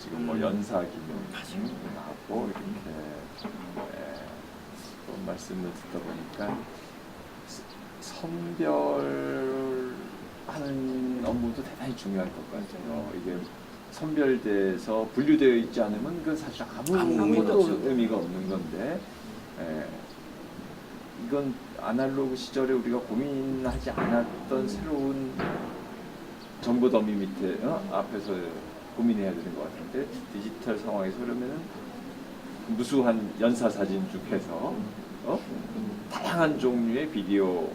지금 뭐 연사 기능 나왔고 이렇게 또 말씀을 듣다 보니까 선별하는 업무도 대단히 중요할 것 같아요. 이게 선별돼서 분류되어 있지 않으면 그 사실 아무 의미가 없죠. 의미가 없는 건데. 이건 아날로그 시절에 우리가 고민하지 않았던 새로운 정보 더미 밑에 앞에서 고민해야 되는 것 같은데, 디지털 상황에서 그러면은 무수한 연사 사진 중에서 다양한 종류의 비디오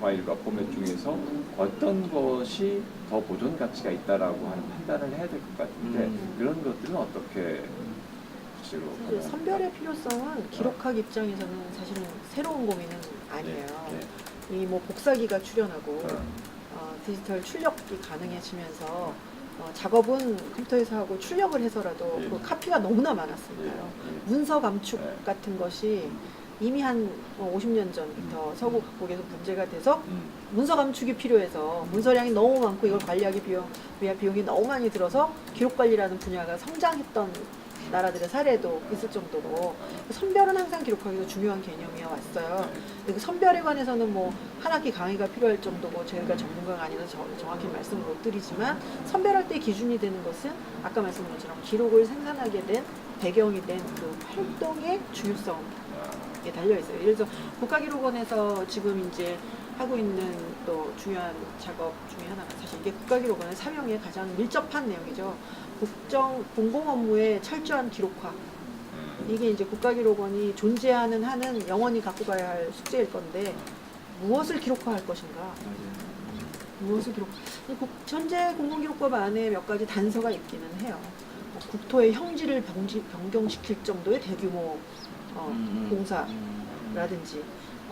파일과 포맷 중에서 어떤 것이 더 보존 가치가 있다라고 하는 판단을 해야 될 것 같은데 그런 것들은 어떻게 구체로 사실 선별의 필요성은 기록학 입장에서는 사실은 새로운 고민은 아니에요. 네. 이 뭐 복사기가 출현하고 디지털 출력이 가능해지면서 작업은 컴퓨터에서 하고 출력을 해서라도 예. 그 카피가 너무나 많았으니까요. 예. 문서 감축 네. 같은 것이 이미 한 50년 전부터 서구 각국에서 문제가 돼서 문서 감축이 필요해서 문서량이 너무 많고 이걸 관리하기 위한 비용이 너무 많이 들어서 기록 관리라는 분야가 성장했던 나라들의 사례도 있을 정도로 선별은 항상 기록하기도 중요한 개념이어 왔어요. 근데 그 선별에 관해서는 뭐 한 학기 강의가 필요할 정도고 저희가 전문가가 아니라서 정확히 말씀을 못 드리지만 선별할 때 기준이 되는 것은 아까 말씀드린 것처럼 기록을 생산하게 된 배경이 된 그 활동의 중요성에 달려 있어요. 예를 들어서 국가기록원에서 지금 이제 하고 있는 또 중요한 작업 중에 하나가 사실 이게 국가기록원의 사명에 가장 밀접한 내용이죠. 공공 업무의 철저한 기록화. 이게 이제 국가기록원이 존재하는 한은 영원히 갖고 가야 할 숙제일 건데 무엇을 기록화할 것인가? 무엇을 현재 공공기록법 안에 몇 가지 단서가 있기는 해요. 국토의 형질을 변경시킬 정도의 대규모 공사라든지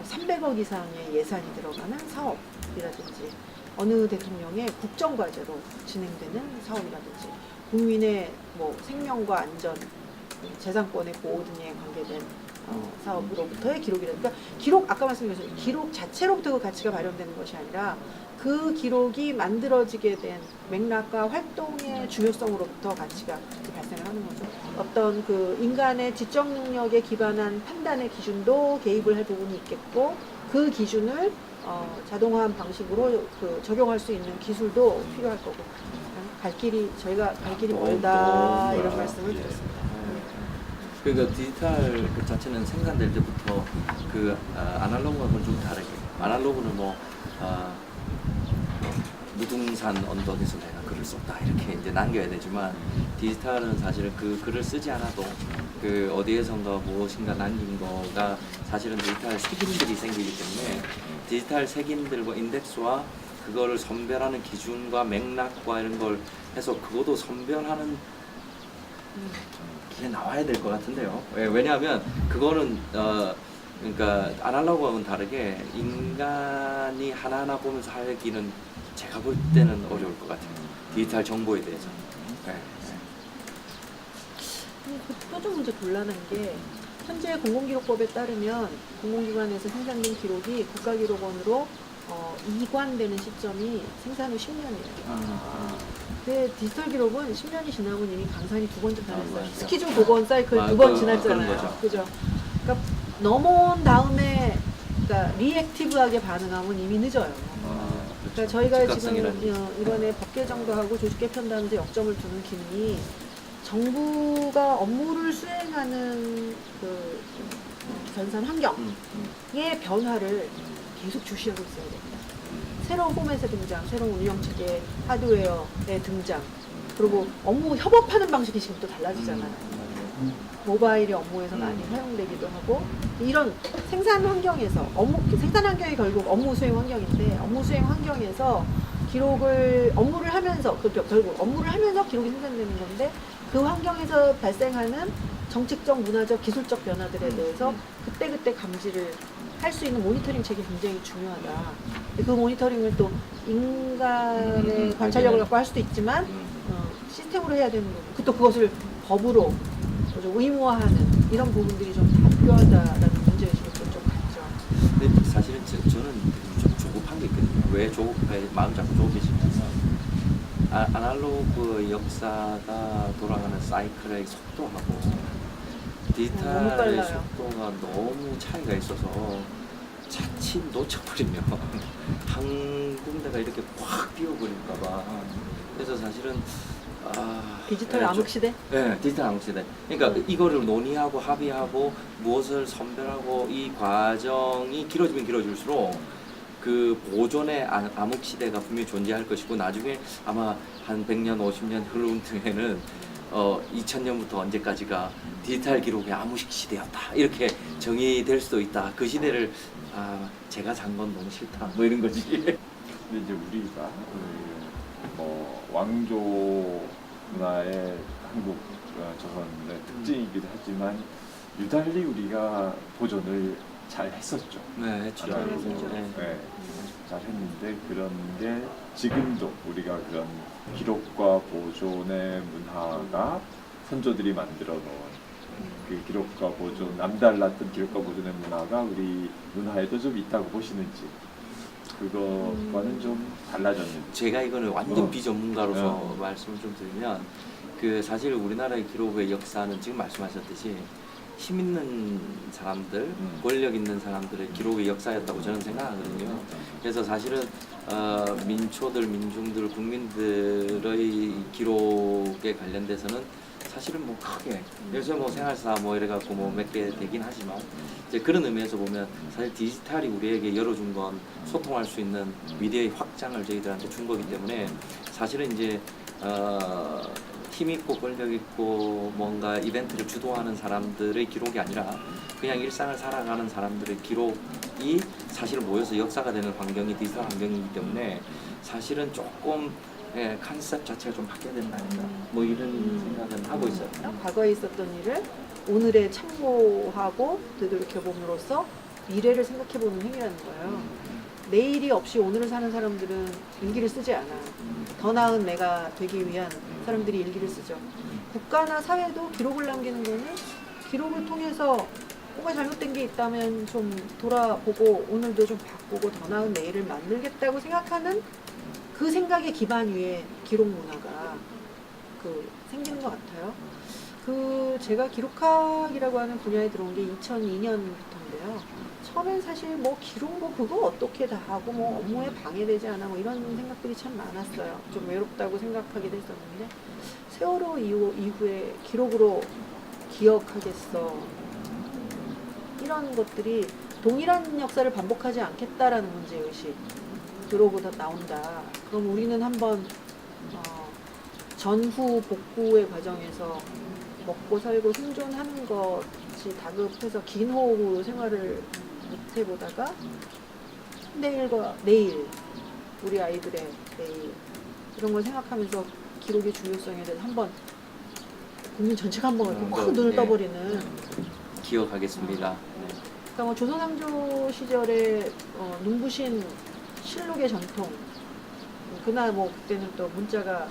300억 이상의 예산이 들어가는 사업이라든지 어느 대통령의 국정과제로 진행되는 사업이라든지 국민의 뭐 생명과 안전, 재산권의 보호 등에 관계된 사업으로부터의 기록이라든가 기록 아까 말씀드렸죠. 기록 자체로부터 그 가치가 발현되는 것이 아니라 그 기록이 만들어지게 된 맥락과 활동의 중요성으로부터 가치가 발생을 하는 거죠. 어떤 그 인간의 지적 능력에 기반한 판단의 기준도 개입을 할 부분이 있겠고 그 기준을 자동화한 방식으로 그 적용할 수 있는 기술도 필요할 거고 저희가 갈 길이 멀다 이런 말씀을 드렸습니다. 그러니까 디지털 그 자체는 생산될 때부터 그 아날로그하고는 좀 다르게 아날로그는 뭐 무등산 언덕에서 내가 글을 썼다 이렇게 이제 남겨야 되지만 디지털은 사실은 그 글을 쓰지 않아도 그 어디에선가 무엇인가 남긴 거가 사실은 디지털 색인들이 생기기 때문에 디지털 색인들과 인덱스와 그거를 선별하는 기준과 맥락과 이런 걸 해서 그것도 선별하는 게 나와야 될 것 같은데요. 왜냐하면 그거는 그러니까 아날로그하고는 다르게 인간이 하나하나 보면서 하기는 제가 볼 때는 어려울 것 같아요. 디지털 정보에 대해서. 또 좀 문제 곤란한 게 현재 공공기록법에 따르면 공공기관에서 생산된 기록이 국가기록원으로 이관되는 시점이 생산 후 10년이에요. 근데 디지털 기록은 10년이 지나면 이미 강산이 2번째 달했어요. 스키즈 복원 사이클 2번 지났잖아요. 그죠? 그러니까 넘어온 다음에 그러니까 리액티브하게 반응하면 이미 늦어요. 그러니까 저희가 지금 이번에 법 개정도 하고 조직 개편도 하면서 역점을 두는 기능이 정부가 업무를 수행하는 그 전산 환경의 변화를 계속 주시하고 있어야 됩니다. 새로운 포맷의 등장, 새로운 운영체계, 하드웨어의 등장, 그리고 업무 협업하는 방식이 지금 또 달라지잖아요. 모바일이 업무에서 많이 사용되기도 하고 이런 생산 환경에서 생산 환경이 결국 업무 수행 환경인데 업무 수행 환경에서 업무를 하면서 결국 업무를 하면서 기록이 생산되는 건데 그 환경에서 발생하는 정책적, 문화적, 기술적 변화들에 대해서 그때그때 감지를 할 수 있는 모니터링 체계 굉장히 중요하다. 그 모니터링을 또 인간의 관찰력을 갖고 할 수도 있지만 시스템으로 해야 되는 거고 또 그것을 법으로 의무화하는 이런 부분들이 좀 다 필요하다라는 문제의식이 좀 같죠. 근데 사실은 저는 좀 조급한 게 있거든요. 왜 마음 잡고 조급해지냐면 아날로그 역사가 돌아가는 사이클의 속도하고 디지털의 속도가 너무 차이가 있어서 자칫 놓쳐버리면 한 군데가 이렇게 확 비워버릴까봐 그래서 사실은 디지털 암흑시대? 네, 디지털 암흑시대. 그러니까 이거를 논의하고 합의하고 무엇을 선별하고 이 과정이 길어지면 길어질수록 그 보존의 암흑시대가 분명히 존재할 것이고 나중에 아마 한 100년, 50년 흐른 뒤에는 2000년부터 언제까지가 디지털 기록의 암무식 시대였다 이렇게 정의될 수도 있다. 그 시대를 제가 산 건 너무 싫다 뭐 이런 거지. 근데 이제 우리가 뭐 왕조 문화의 한국 조선의 특징이기도 하지만 유달리 우리가 보존을 잘 했었죠. 네, 했죠. 잘 했었죠. 네. 잘 했는데 그런 게 지금도 우리가 그런 기록과 보존의 문화가 선조들이 만들어 놓은 그 기록과 보존, 남달랐던 기록과 보존의 문화가 우리 문화에도 좀 있다고 보시는지, 그것과는 좀 달라졌는지. 제가 이거는 완전 비전문가로서 어. 말씀을 좀 드리면 그 사실 우리나라의 기록의 역사는 지금 말씀하셨듯이 힘 있는 사람들, 권력 있는 사람들의 기록의 역사였다고 저는 생각하거든요. 그래서 사실은 민초들, 민중들, 국민들의 기록에 관련돼서는 사실은 뭐 크게 요새 뭐 생활사 뭐 이래갖고 뭐 몇 개 되긴 하지만 이제 그런 의미에서 보면 사실 디지털이 우리에게 열어준 건 소통할 수 있는 미디어의 확장을 저희들한테 준 거기 때문에 사실은 이제 힘 있고 권력 있고 뭔가 이벤트를 주도하는 사람들의 기록이 아니라 그냥 일상을 살아가는 사람들의 기록이 사실 모여서 역사가 되는 환경이 디지털 환경이기 때문에 사실은 조금 컨셉 자체가 좀 바뀌어야 된다 아닌가 뭐 이런 생각은 하고 있어요. 과거에 있었던 일을 오늘에 참고하고 되돌이켜봄으로써 미래를 생각해보는 행위라는 거예요. 내일이 없이 오늘을 사는 사람들은 일기를 쓰지 않아. 더 나은 내가 되기 위한 사람들이 일기를 쓰죠. 국가나 사회도 기록을 남기는 거는 기록을 통해서 뭔가 잘못된 게 있다면 좀 돌아보고 오늘도 좀 바꾸고 더 나은 내일을 만들겠다고 생각하는 그 생각의 기반 위에 기록 문화가 생기는 것 같아요. 제가 기록학이라고 하는 분야에 들어온 게 2002년부터인데요. 처음엔 사실 뭐 기록 뭐 그거 어떻게 다 하고 뭐 업무에 방해되지 않아 뭐 이런 생각들이 참 많았어요. 좀 외롭다고 생각하기도 했었는데 세월호 이후에 기록으로 기억하겠어. 이런 것들이 동일한 역사를 반복하지 않겠다라는 문제의식 그러고 나온다. 그럼 우리는 한번 전후 복구의 과정에서 먹고 살고 생존하는 것이 다급해서 긴 호흡으로 생활을 못 해보다가 내일 우리 아이들의 내일 이런 걸 생각하면서 기록의 중요성에 대해서 한번 국민 전체가 한번 이렇게 확 눈을 떠버리는 기억하겠습니다. 그러니까 뭐 조선왕조 시절에 눈부신 실록의 전통 그날 뭐 그때는 또 문자가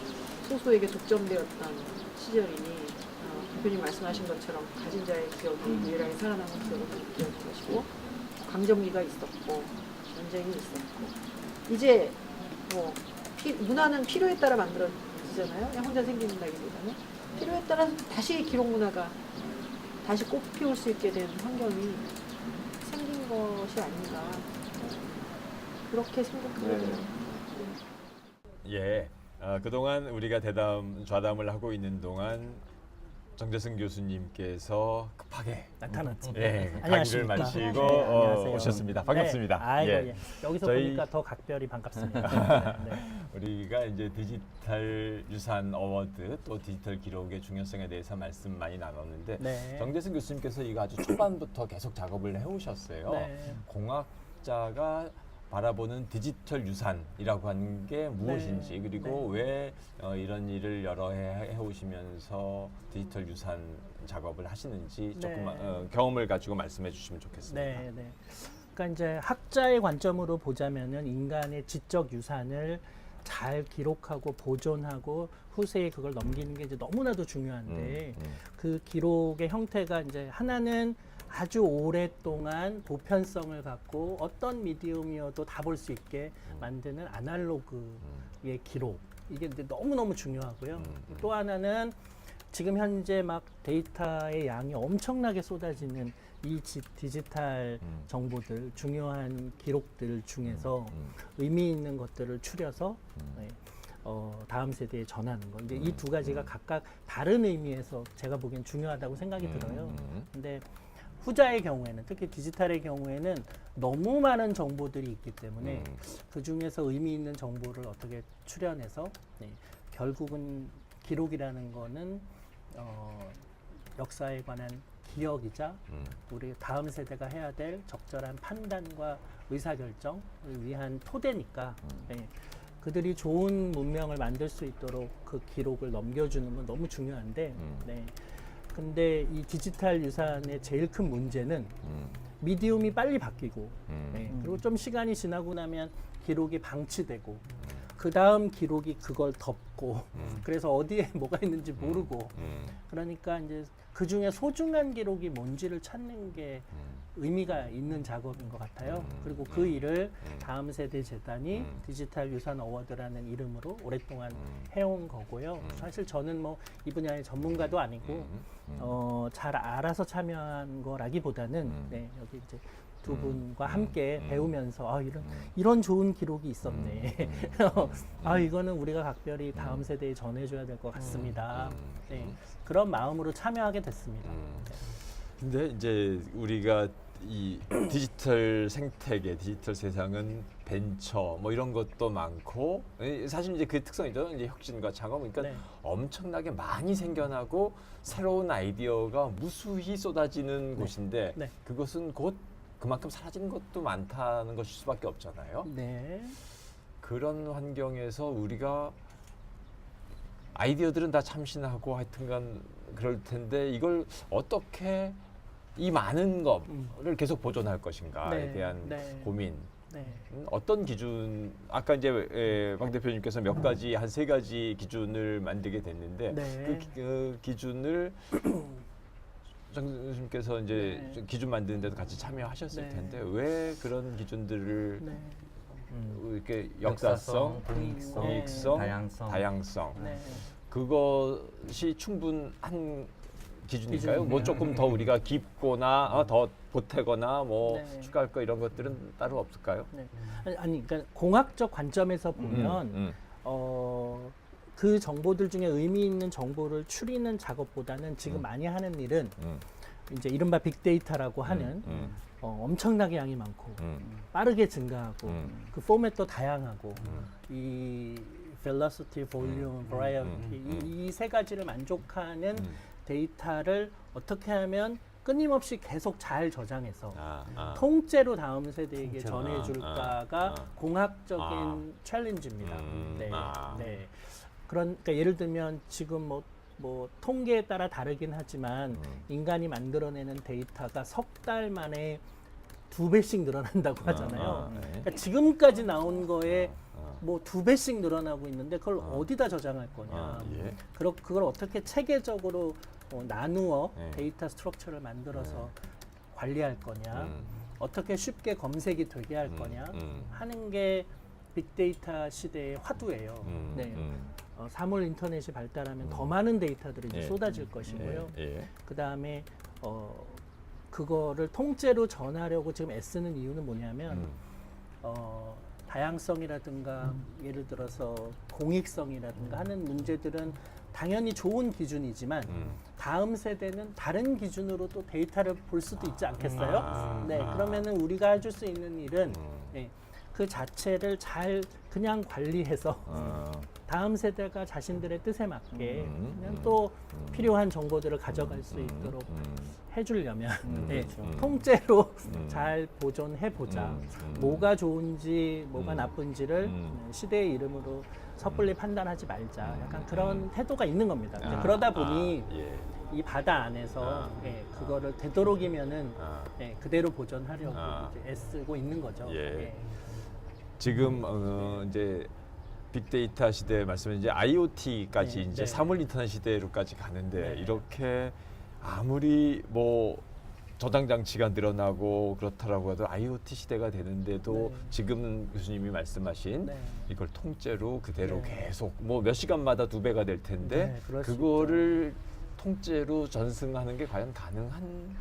소수에게 독점되었던 시절이니 대표님 말씀하신 것처럼 가진 자의 기억이 유일하게 살아남은 기억인 것이고 강점기가 있었고 전쟁이 있었고 이제 뭐 문화는 필요에 따라 만들어지잖아요. 그냥 혼자 생긴다기보다는 필요에 따라 다시 기록 문화가 다시 꽃피울 수 있게 된 환경이 생긴 것이 아닌가 그렇게 생각하게 돼요. 예, 그동안 우리가 좌담을 하고 있는 동안 정재승 교수님께서 급하게 나타났죠. 강의를 안녕하십니까. 마치고 네, 안녕하세요. 오셨습니다. 반갑습니다. 네. 아이고, 예. 예. 여기서 저희- 보니까 더 각별히 반갑습니다. 네. 우리가 이제 디지털 유산 어워드 또 디지털 기록의 중요성에 대해서 말씀 많이 나눴는데 네. 정재승 교수님께서 이거 아주 초반부터 계속 작업을 해오셨어요. 네. 공학자가 바라보는 디지털 유산이라고 하는 게 무엇인지 네. 그리고 왜 이런 일을 여러 해 해오시면서 디지털 유산 작업을 하시는지 조금 경험을 가지고 말씀해 주시면 좋겠습니다. 네, 네. 그러니까 이제 학자의 관점으로 보자면은 인간의 지적 유산을 잘 기록하고 보존하고 후세에 그걸 넘기는 게 이제 너무나도 중요한데 그 기록의 형태가 이제 하나는 아주 오랫동안 보편성을 갖고 어떤 미디엄이어도 다 볼 수 있게 만드는 아날로그의 기록 이게 이제 너무너무 중요하고요. 또 하나는 지금 현재 막 데이터의 양이 엄청나게 쏟아지는 이 디지털 정보들 중요한 기록들 중에서 의미 있는 것들을 추려서 다음 세대에 전하는 거. 근데 이 두 가지가 각각 다른 의미에서 제가 보기엔 중요하다고 생각이 들어요. 근데 후자의 경우에는 특히 디지털의 경우에는 너무 많은 정보들이 있기 때문에 그 중에서 의미 있는 정보를 어떻게 추려내서 결국은 기록이라는 거는 역사에 관한 기억이자 우리 다음 세대가 해야 될 적절한 판단과 의사결정을 위한 토대니까 네, 그들이 좋은 문명을 만들 수 있도록 그 기록을 넘겨주는 건 너무 중요한데 네. 근데 이 디지털 유산의 제일 큰 문제는 미디움이 빨리 바뀌고 네, 그리고 좀 시간이 지나고 나면 기록이 방치되고 그 다음 기록이 그걸 덮고 그래서 어디에 뭐가 있는지 모르고 그러니까 이제 그 중에 소중한 기록이 뭔지를 찾는 게 의미가 있는 작업인 것 같아요. 그리고 그 일을 다음 세대 재단이 디지털 유산 어워드라는 이름으로 오랫동안 해온 거고요. 사실 저는 뭐 이 분야의 전문가도 아니고 잘 알아서 참여한 거라기보다는 네, 여기 이제 두 분과 함께 배우면서 이런 좋은 기록이 있었네. 이거는 우리가 각별히 다음 세대에 전해줘야 될 것 같습니다. 네, 그런 마음으로 참여하게 됐습니다. 근데 이제 우리가 이 디지털 생태계, 디지털 세상은 벤처 뭐 이런 것도 많고 사실 이제 그 특성이죠. 이제 혁신과 창업 그러니까 네. 엄청나게 많이 생겨나고 새로운 아이디어가 무수히 쏟아지는 곳인데 네. 그것은 곧 그만큼 사라지는 것도 많다는 것일 수밖에 없잖아요. 네. 그런 환경에서 우리가 아이디어들은 다 참신하고 하여튼간 그럴 텐데 이걸 어떻게 이 많은 것을 계속 보존할 것인가에 네, 대한 네. 고민. 네. 어떤 기준? 아까 이제 박 대표님께서 몇 가지 한 3가지 기준을 만들게 됐는데 네. 그 기준을 정 교수님께서 이제 네. 기준 만드는데도 같이 참여하셨을 네. 텐데 왜 그런 기준들을 네. 이렇게 역사성, 공익성, 공익성, 다양성. 네. 그것이 충분한 기준일까요? 기준이네요. 뭐 조금 더 우리가 깊거나 더 보태거나 뭐 네. 추가할 거 이런 것들은 따로 없을까요? 네. 아니, 그러니까 공학적 관점에서 보면 그 정보들 중에 의미 있는 정보를 추리는 작업보다는 지금 많이 하는 일은 이제 이른바 빅데이터라고 하는 엄청나게 양이 많고 빠르게 증가하고 그 포맷도 다양하고 이 velocity, volume, variety 이 세 가지를 만족하는 데이터를 어떻게 하면 끊임없이 계속 잘 저장해서 통째로 다음 세대에게 통째로. 전해줄까가 공학적인 챌린지입니다. 네. 네. 그러니까 예를 들면 지금 뭐 통계에 따라 다르긴 하지만 인간이 만들어내는 데이터가 석 달 만에 2배씩 늘어난다고 하잖아요. 네. 그러니까 지금까지 나온 거에 뭐 2배씩 늘어나고 있는데 그걸 어디다 저장할 거냐. 예. 그걸 어떻게 체계적으로 나누어 네. 데이터 스트럭처를 만들어서 관리할 거냐. 어떻게 쉽게 검색이 되게 할 거냐 하는 게 빅데이터 시대의 화두예요. 네. 사물 인터넷이 발달하면 더 많은 데이터들이 이제 예. 쏟아질 것이고요. 예. 그 다음에 그거를 통째로 전하려고 지금 애쓰는 이유는 뭐냐면 다양성이라든가 예를 들어서 공익성이라든가 하는 문제들은 당연히 좋은 기준이지만 다음 세대는 다른 기준으로 또 데이터를 볼 수도 있지 않겠어요? 네, 그러면은 우리가 해줄 수 있는 일은 네, 그 자체를 잘 그냥 관리해서 다음 세대가 자신들의 뜻에 맞게 그냥 또 필요한 정보들을 가져갈 수 있도록 해주려면 네, 통째로 잘 보존해보자. 뭐가 좋은지 뭐가 나쁜지를 시대의 이름으로 섣불리 판단하지 말자. 약간 그런 태도가 있는 겁니다. 이제 그러다 보니 이 바다 안에서 예, 그거를 되도록이면은 예, 그대로 보존하려고 이제 애쓰고 있는 거죠. 예. 예. 지금 이제 빅데이터 시대 말씀은 이제 IoT까지 네, 이제 네. 사물 인터넷 시대로까지 가는데 네. 이렇게 아무리 뭐 저장 장치가 늘어나고 그렇다라고 해도 IoT 시대가 되는데도 네. 지금 교수님이 말씀하신 네. 이걸 통째로 그대로 네. 계속 뭐 몇 시간마다 2배가 될 텐데 네, 그럴 수 그거를 통째로 전승하는 게 과연 가능한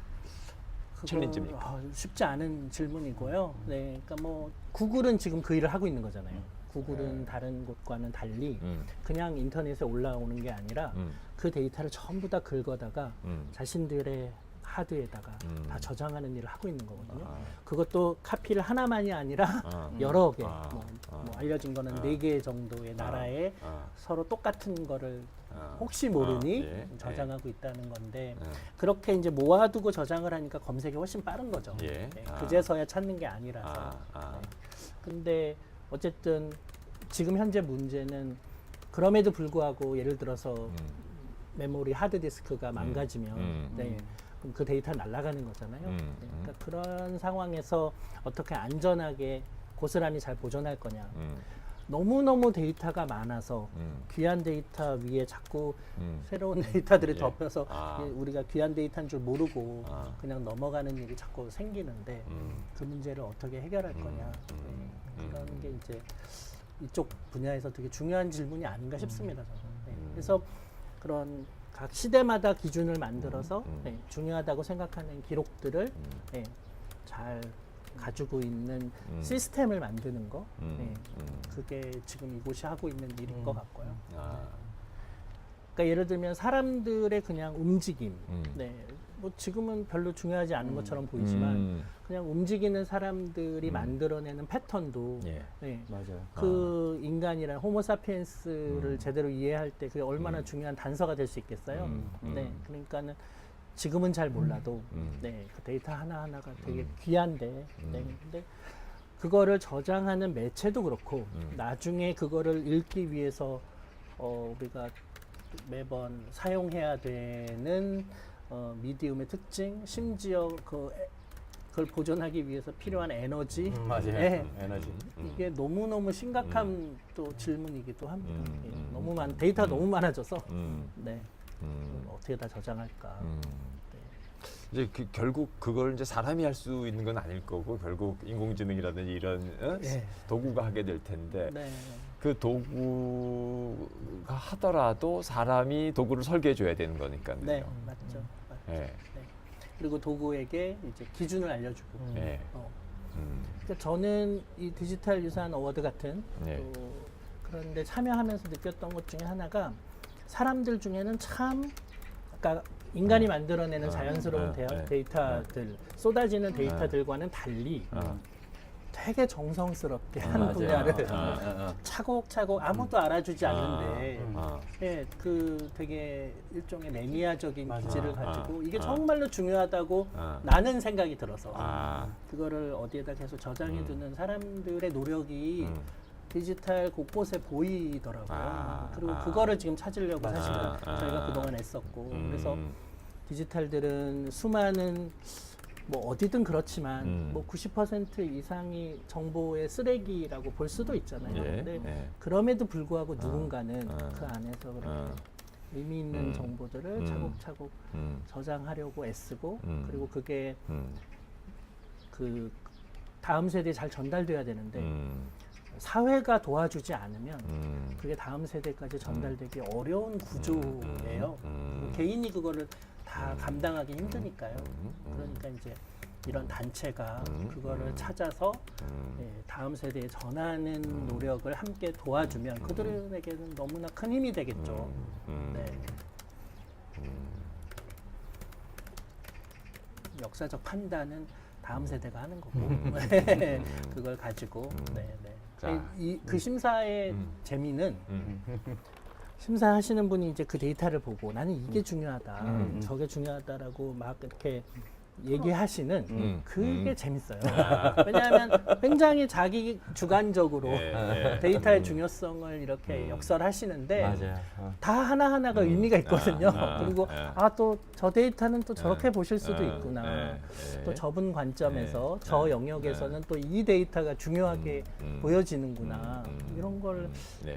그거, 챌린지입니까? 쉽지 않은 질문이고요. 네, 그러니까 뭐 구글은 지금 그 일을 하고 있는 거잖아요. 구글은 다른 곳과는 달리 그냥 인터넷에 올라오는 게 아니라 그 데이터를 전부 다 긁어다가 자신들의 하드에다가 다 저장하는 일을 하고 있는 거거든요. 아. 그것도 카피를 하나만이 아니라 아. 여러 개, 아. 뭐 알려진 거는 4개 정도의 나라에 서로 똑같은 거를 혹시 모르니 예. 저장하고 있다는 건데 예. 그렇게 이제 모아두고 저장을 하니까 검색이 훨씬 빠른 거죠. 예. 네, 아. 그제서야 찾는 게 아니라서. 네. 근데 어쨌든 지금 현재 문제는 그럼에도 불구하고 예를 들어서 메모리 하드디스크가 망가지면 네, 그럼 그 데이터 날아가는 거잖아요. 네, 그러니까 그런 상황에서 어떻게 안전하게 고스란히 잘 보존할 거냐. 너무너무 데이터가 많아서 귀한 데이터 위에 자꾸 새로운 데이터들이 예. 덮여서 아. 우리가 귀한 데이터인 줄 모르고 아. 그냥 넘어가는 일이 자꾸 생기는데 그 문제를 어떻게 해결할 거냐. 네, 그런 게 이제 이쪽 분야에서 되게 중요한 질문이 아닌가 싶습니다. 저는. 네, 그래서 그런 각 시대마다 기준을 만들어서 네, 중요하다고 생각하는 기록들을 네, 잘 가지고 있는 시스템을 만드는 거, 네, 그게 지금 이곳이 하고 있는 일인 것 같고요. 아. 그러니까 예를 들면 사람들의 그냥 움직임, 네, 뭐 지금은 별로 중요하지 않은 것처럼 보이지만 그냥 움직이는 사람들이 만들어내는 패턴도 예. 네, 맞아요. 그 인간이란 호모사피엔스를 제대로 이해할 때 그게 얼마나 중요한 단서가 될 수 있겠어요. 네, 그러니까는 지금은 잘 몰라도 네, 그 데이터 하나하나가 되게 귀한데 네, 근데 그거를 저장하는 매체도 그렇고 나중에 그거를 읽기 위해서 우리가 매번 사용해야 되는 미디움의 특징, 심지어 그걸 보존하기 위해서 필요한 에너지, 맞아요. 네, 에너지. 이게 너무너무 심각한 또 질문이기도 합니다. 예, 너무 데이터가 너무 많아져서 네, 어떻게 다 저장할까. 이제 결국 그걸 이제 사람이 할 수 있는 건 아닐 거고 결국 인공지능이라든지 이런 예. 도구가 하게 될 텐데 네. 그 도구가 하더라도 사람이 도구를 설계해 줘야 되는 거니까요. 네, 맞죠. 맞죠. 예. 네. 그리고 도구에게 이제 기준을 알려주고. 예. 그러니까 저는 이 디지털 유산 어워드 같은 네. 또 그런데 참여하면서 느꼈던 것 중에 하나가 사람들 중에는 참, 그러니까 인간이 만들어내는 자연스러운 데이터들, 쏟아지는 데이터들과는 달리 되게 정성스럽게 한 분야를 차곡차곡 아무도 알아주지 않는데 예, 그 되게 일종의 매니아적인 기질을 가지고 이게 정말로 중요하다고 나는 생각이 들어서 그거를 어디에다 계속 저장해두는 사람들의 노력이 디지털 곳곳에 보이더라고요. 그리고 그거를 지금 찾으려고 사실은 저희가 그동안 애썼고 그래서 디지털들은 수많은 뭐 어디든 그렇지만 뭐 90% 이상이 정보의 쓰레기라고 볼 수도 있잖아요. 예, 근데 예. 그럼에도 불구하고 누군가는 그 안에서 그렇게 의미 있는 정보들을 차곡차곡 저장하려고 애쓰고 그리고 그게 그 다음 세대에 잘 전달돼야 되는데 사회가 도와주지 않으면 그게 다음 세대까지 전달되기 어려운 구조예요. 그리고 개인이 그거를 다 감당하기 힘드니까요. 그러니까 이제 이런 단체가 그거를 찾아서 예, 다음 세대에 전하는 노력을 함께 도와주면 그들에게는 너무나 큰 힘이 되겠죠. 네. 역사적 판단은 다음 세대가 하는 거고 그걸 가지고 네. 자, 그 심사의 재미는 심사하시는 분이 이제 그 데이터를 보고 나는 이게 중요하다, 저게 중요하다라고 막 이렇게 얘기하시는 그게 재밌어요. 왜냐하면 굉장히 자기 주관적으로 데이터의 중요성을 이렇게 역설하시는데 맞아요. 다 하나하나가 의미가 있거든요. 그리고 또 저 데이터는 또 저렇게 보실 수도 있구나. 또 저분 관점에서 저 영역에서는 또 이 데이터가 중요하게 보여지는구나. 이런 걸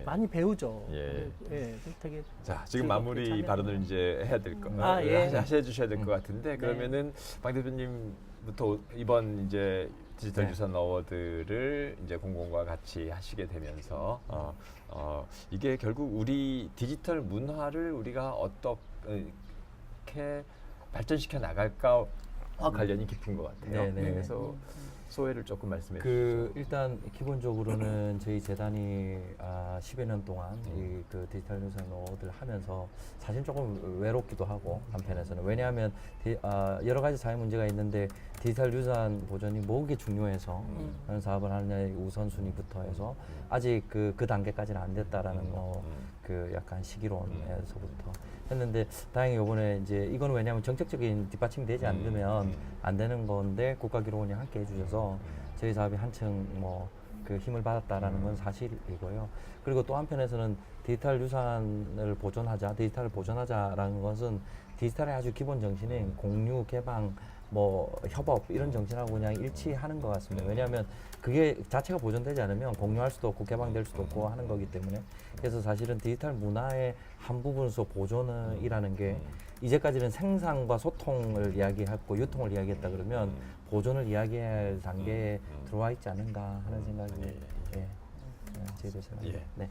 많이 배우죠. 예. 예, 되게 자, 지금 즐겁게 마무리 참여하는 발언을 이제 해야 될 거, 예. 하셔 주셔야 될 것 같은데 그러면은 방 대표님부터 이번 이제 디지털 유산 어워드를 이제 공공과 같이 하시게 되면서 이게 결국 우리 디지털 문화를 우리가 어떻게 발전시켜 나갈까와 관련이 깊은 것 같아요. 네네. 그래서 소회를 조금 말씀해 그 일단 기본적으로는 저희 재단이 10여 년 동안 이 그 디지털 유산 어워드를 하면서 사실 조금 외롭기도 하고 한편에서는 왜냐하면 여러 가지 사회 문제가 있는데 디지털 유산 보존이 뭐게 중요해서 하는 사업을 하느냐의 우선순위부터 해서 아직 그 단계까지는 안 됐다라는 그 약간 시기론에서부터 했는데 다행히 이번에 이제 이건 왜냐하면 정책적인 뒷받침이 되지 않으면 안 되는 건데 국가기록원이 함께 해주셔서 저희 사업이 한층 그 힘을 받았다라는 건 사실이고요. 그리고 또 한편에서는 디지털 유산을 보존하자, 디지털을 보존하자라는 것은 디지털의 아주 기본 정신인 공유, 개방, 협업 이런 정신하고 그냥 일치하는 것 같습니다. 왜냐하면 그게 자체가 보존되지 않으면 공유할 수도 없고 개방될 수도 없고 하는 거기 때문에 그래서 사실은 디지털 문화의 한 부분으로서 보존이라는 게 이제까지는 생산과 소통을 이야기했고 유통을 이야기했다 그러면 보존을 이야기할 단계에 들어와 있지 않은가 하는 생각이 제기되셨습니다. 예. 네.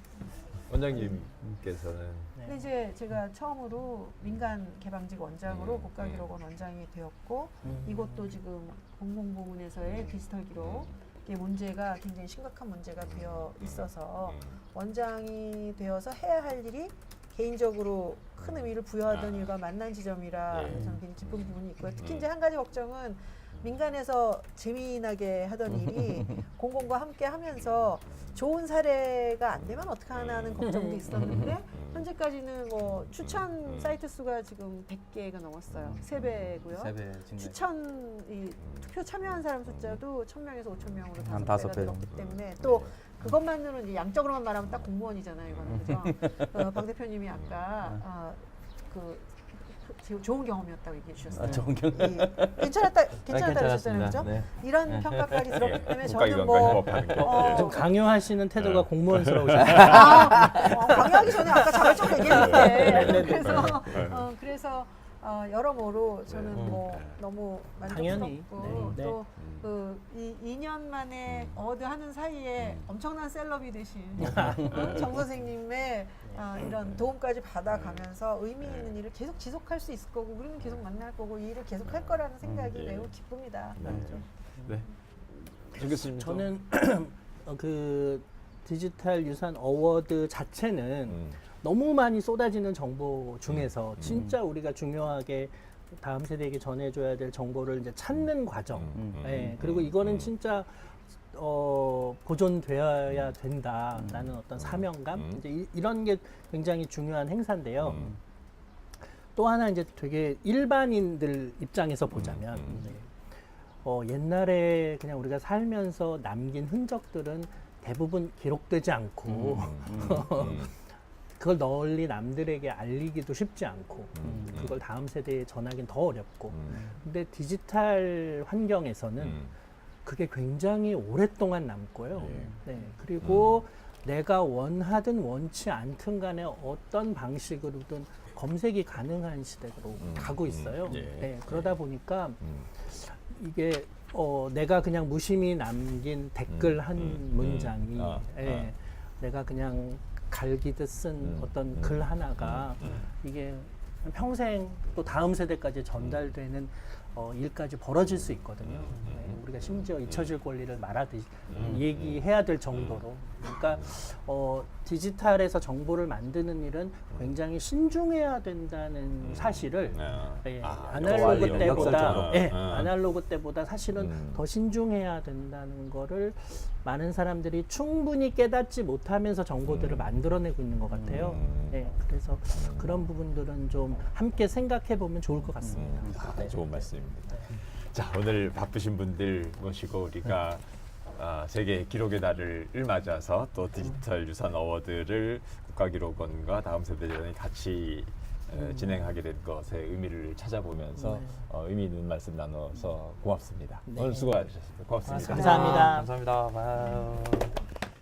원장님께서는 근데 이제 제가 처음으로 민간 개방직 원장으로 국가기록원 원장이 되었고 이것도 지금 공공부문에서의 디지털 기록의 문제가 굉장히 심각한 문제가 되어 있어서 원장이 되어서 해야 할 일이 개인적으로 큰 의미를 부여하던 일과 만난 지점이라 저는 굉장히 기쁜 부분이 있고요. 특히 이제 한 가지 걱정은 민간에서 재미나게 하던 일이 공공과 함께 하면서 좋은 사례가 안 되면 어떡하나 하는 걱정도 있었는데 현재까지는 추천 사이트 수가 지금 100개가 넘었어요. 3배고요. 3배 증가. 추천 투표 참여한 사람 숫자도 1000명에서 5000명으로 한 5배가 5배 늘었기 정도. 때문에 또 그것만으로는 이제 양적으로만 말하면 딱 공무원이잖아요, 이거는. 그죠? 방 대표님이 아까 좋은 경험이었다고 얘기해 주셨어요. 좋은 경험. 괜찮았다고 하셨잖아요, 그죠? 네. 이런 평가까지 들었기 때문에 저는 국가기관과 협업하는 게 좀 강요하시는 태도가 네. 공무원스러우셨어요. 강요하기 전에 아까 자발적으로 얘기했는데 그래서 여러모로 저는 너무 당연히. 만족스럽고 네. 또 이 2년 만에 어워드 하는 사이에 엄청난 셀럽이 되신 정 선생님의 이런 도움까지 받아가면서 의미 있는 일을 계속 지속할 수 있을 거고 우리는 계속 만날 거고 이 일을 계속 할 거라는 생각이 매우 기쁩니다. 네. 정 교수님 저는 그 디지털 유산 어워드 자체는 너무 많이 쏟아지는 정보 중에서 진짜 우리가 중요하게 다음 세대에게 전해줘야 될 정보를 이제 찾는 과정. 그리고 이거는 진짜 보존되어야 된다라는 어떤 사명감, 이제 이런 게 굉장히 중요한 행사인데요. 또 하나 이제 되게 일반인들 입장에서 보자면 옛날에 그냥 우리가 살면서 남긴 흔적들은 대부분 기록되지 않고 그걸 널리 남들에게 알리기도 쉽지 않고 그걸 다음 세대에 전하기는 더 어렵고 근데 디지털 환경에서는 그게 굉장히 오랫동안 남고요. 네. 그리고 내가 원하든 원치 않든 간에 어떤 방식으로든 검색이 가능한 시대로 가고 있어요. 네. 그러다 보니까 이게 내가 그냥 무심히 남긴 댓글 한 문장이 내가 그냥 갈기듯 쓴 어떤 글 하나가 이게 평생 또 다음 세대까지 전달되는 일까지 벌어질 수 있거든요. 네, 우리가 심지어 잊혀질 권리를 말하듯이 얘기해야 될 정도로. 그러니까 디지털에서 정보를 만드는 일은 굉장히 신중해야 된다는 사실을 아날로그 때보다 아날로그 때보다 사실은 더 신중해야 된다는 거를 많은 사람들이 충분히 깨닫지 못하면서 정보들을 만들어내고 있는 것 같아요. 네, 그래서 그런 부분들은 좀 함께 생각해 보면 좋을 것 같습니다. 네. 좋은 말씀입니다. 자, 오늘 바쁘신 분들 모시고 우리가 세계 기록의 날을 맞아서 또 디지털 유산 어워드를 국가기록원과 다음 세대전이 같이 진행하게 된 것의 의미를 찾아보면서 의미 있는 말씀 나눠서 고맙습니다. 네. 오늘 수고하셨습니다. 고맙습니다. 감사합니다. 감사합니다. 와우.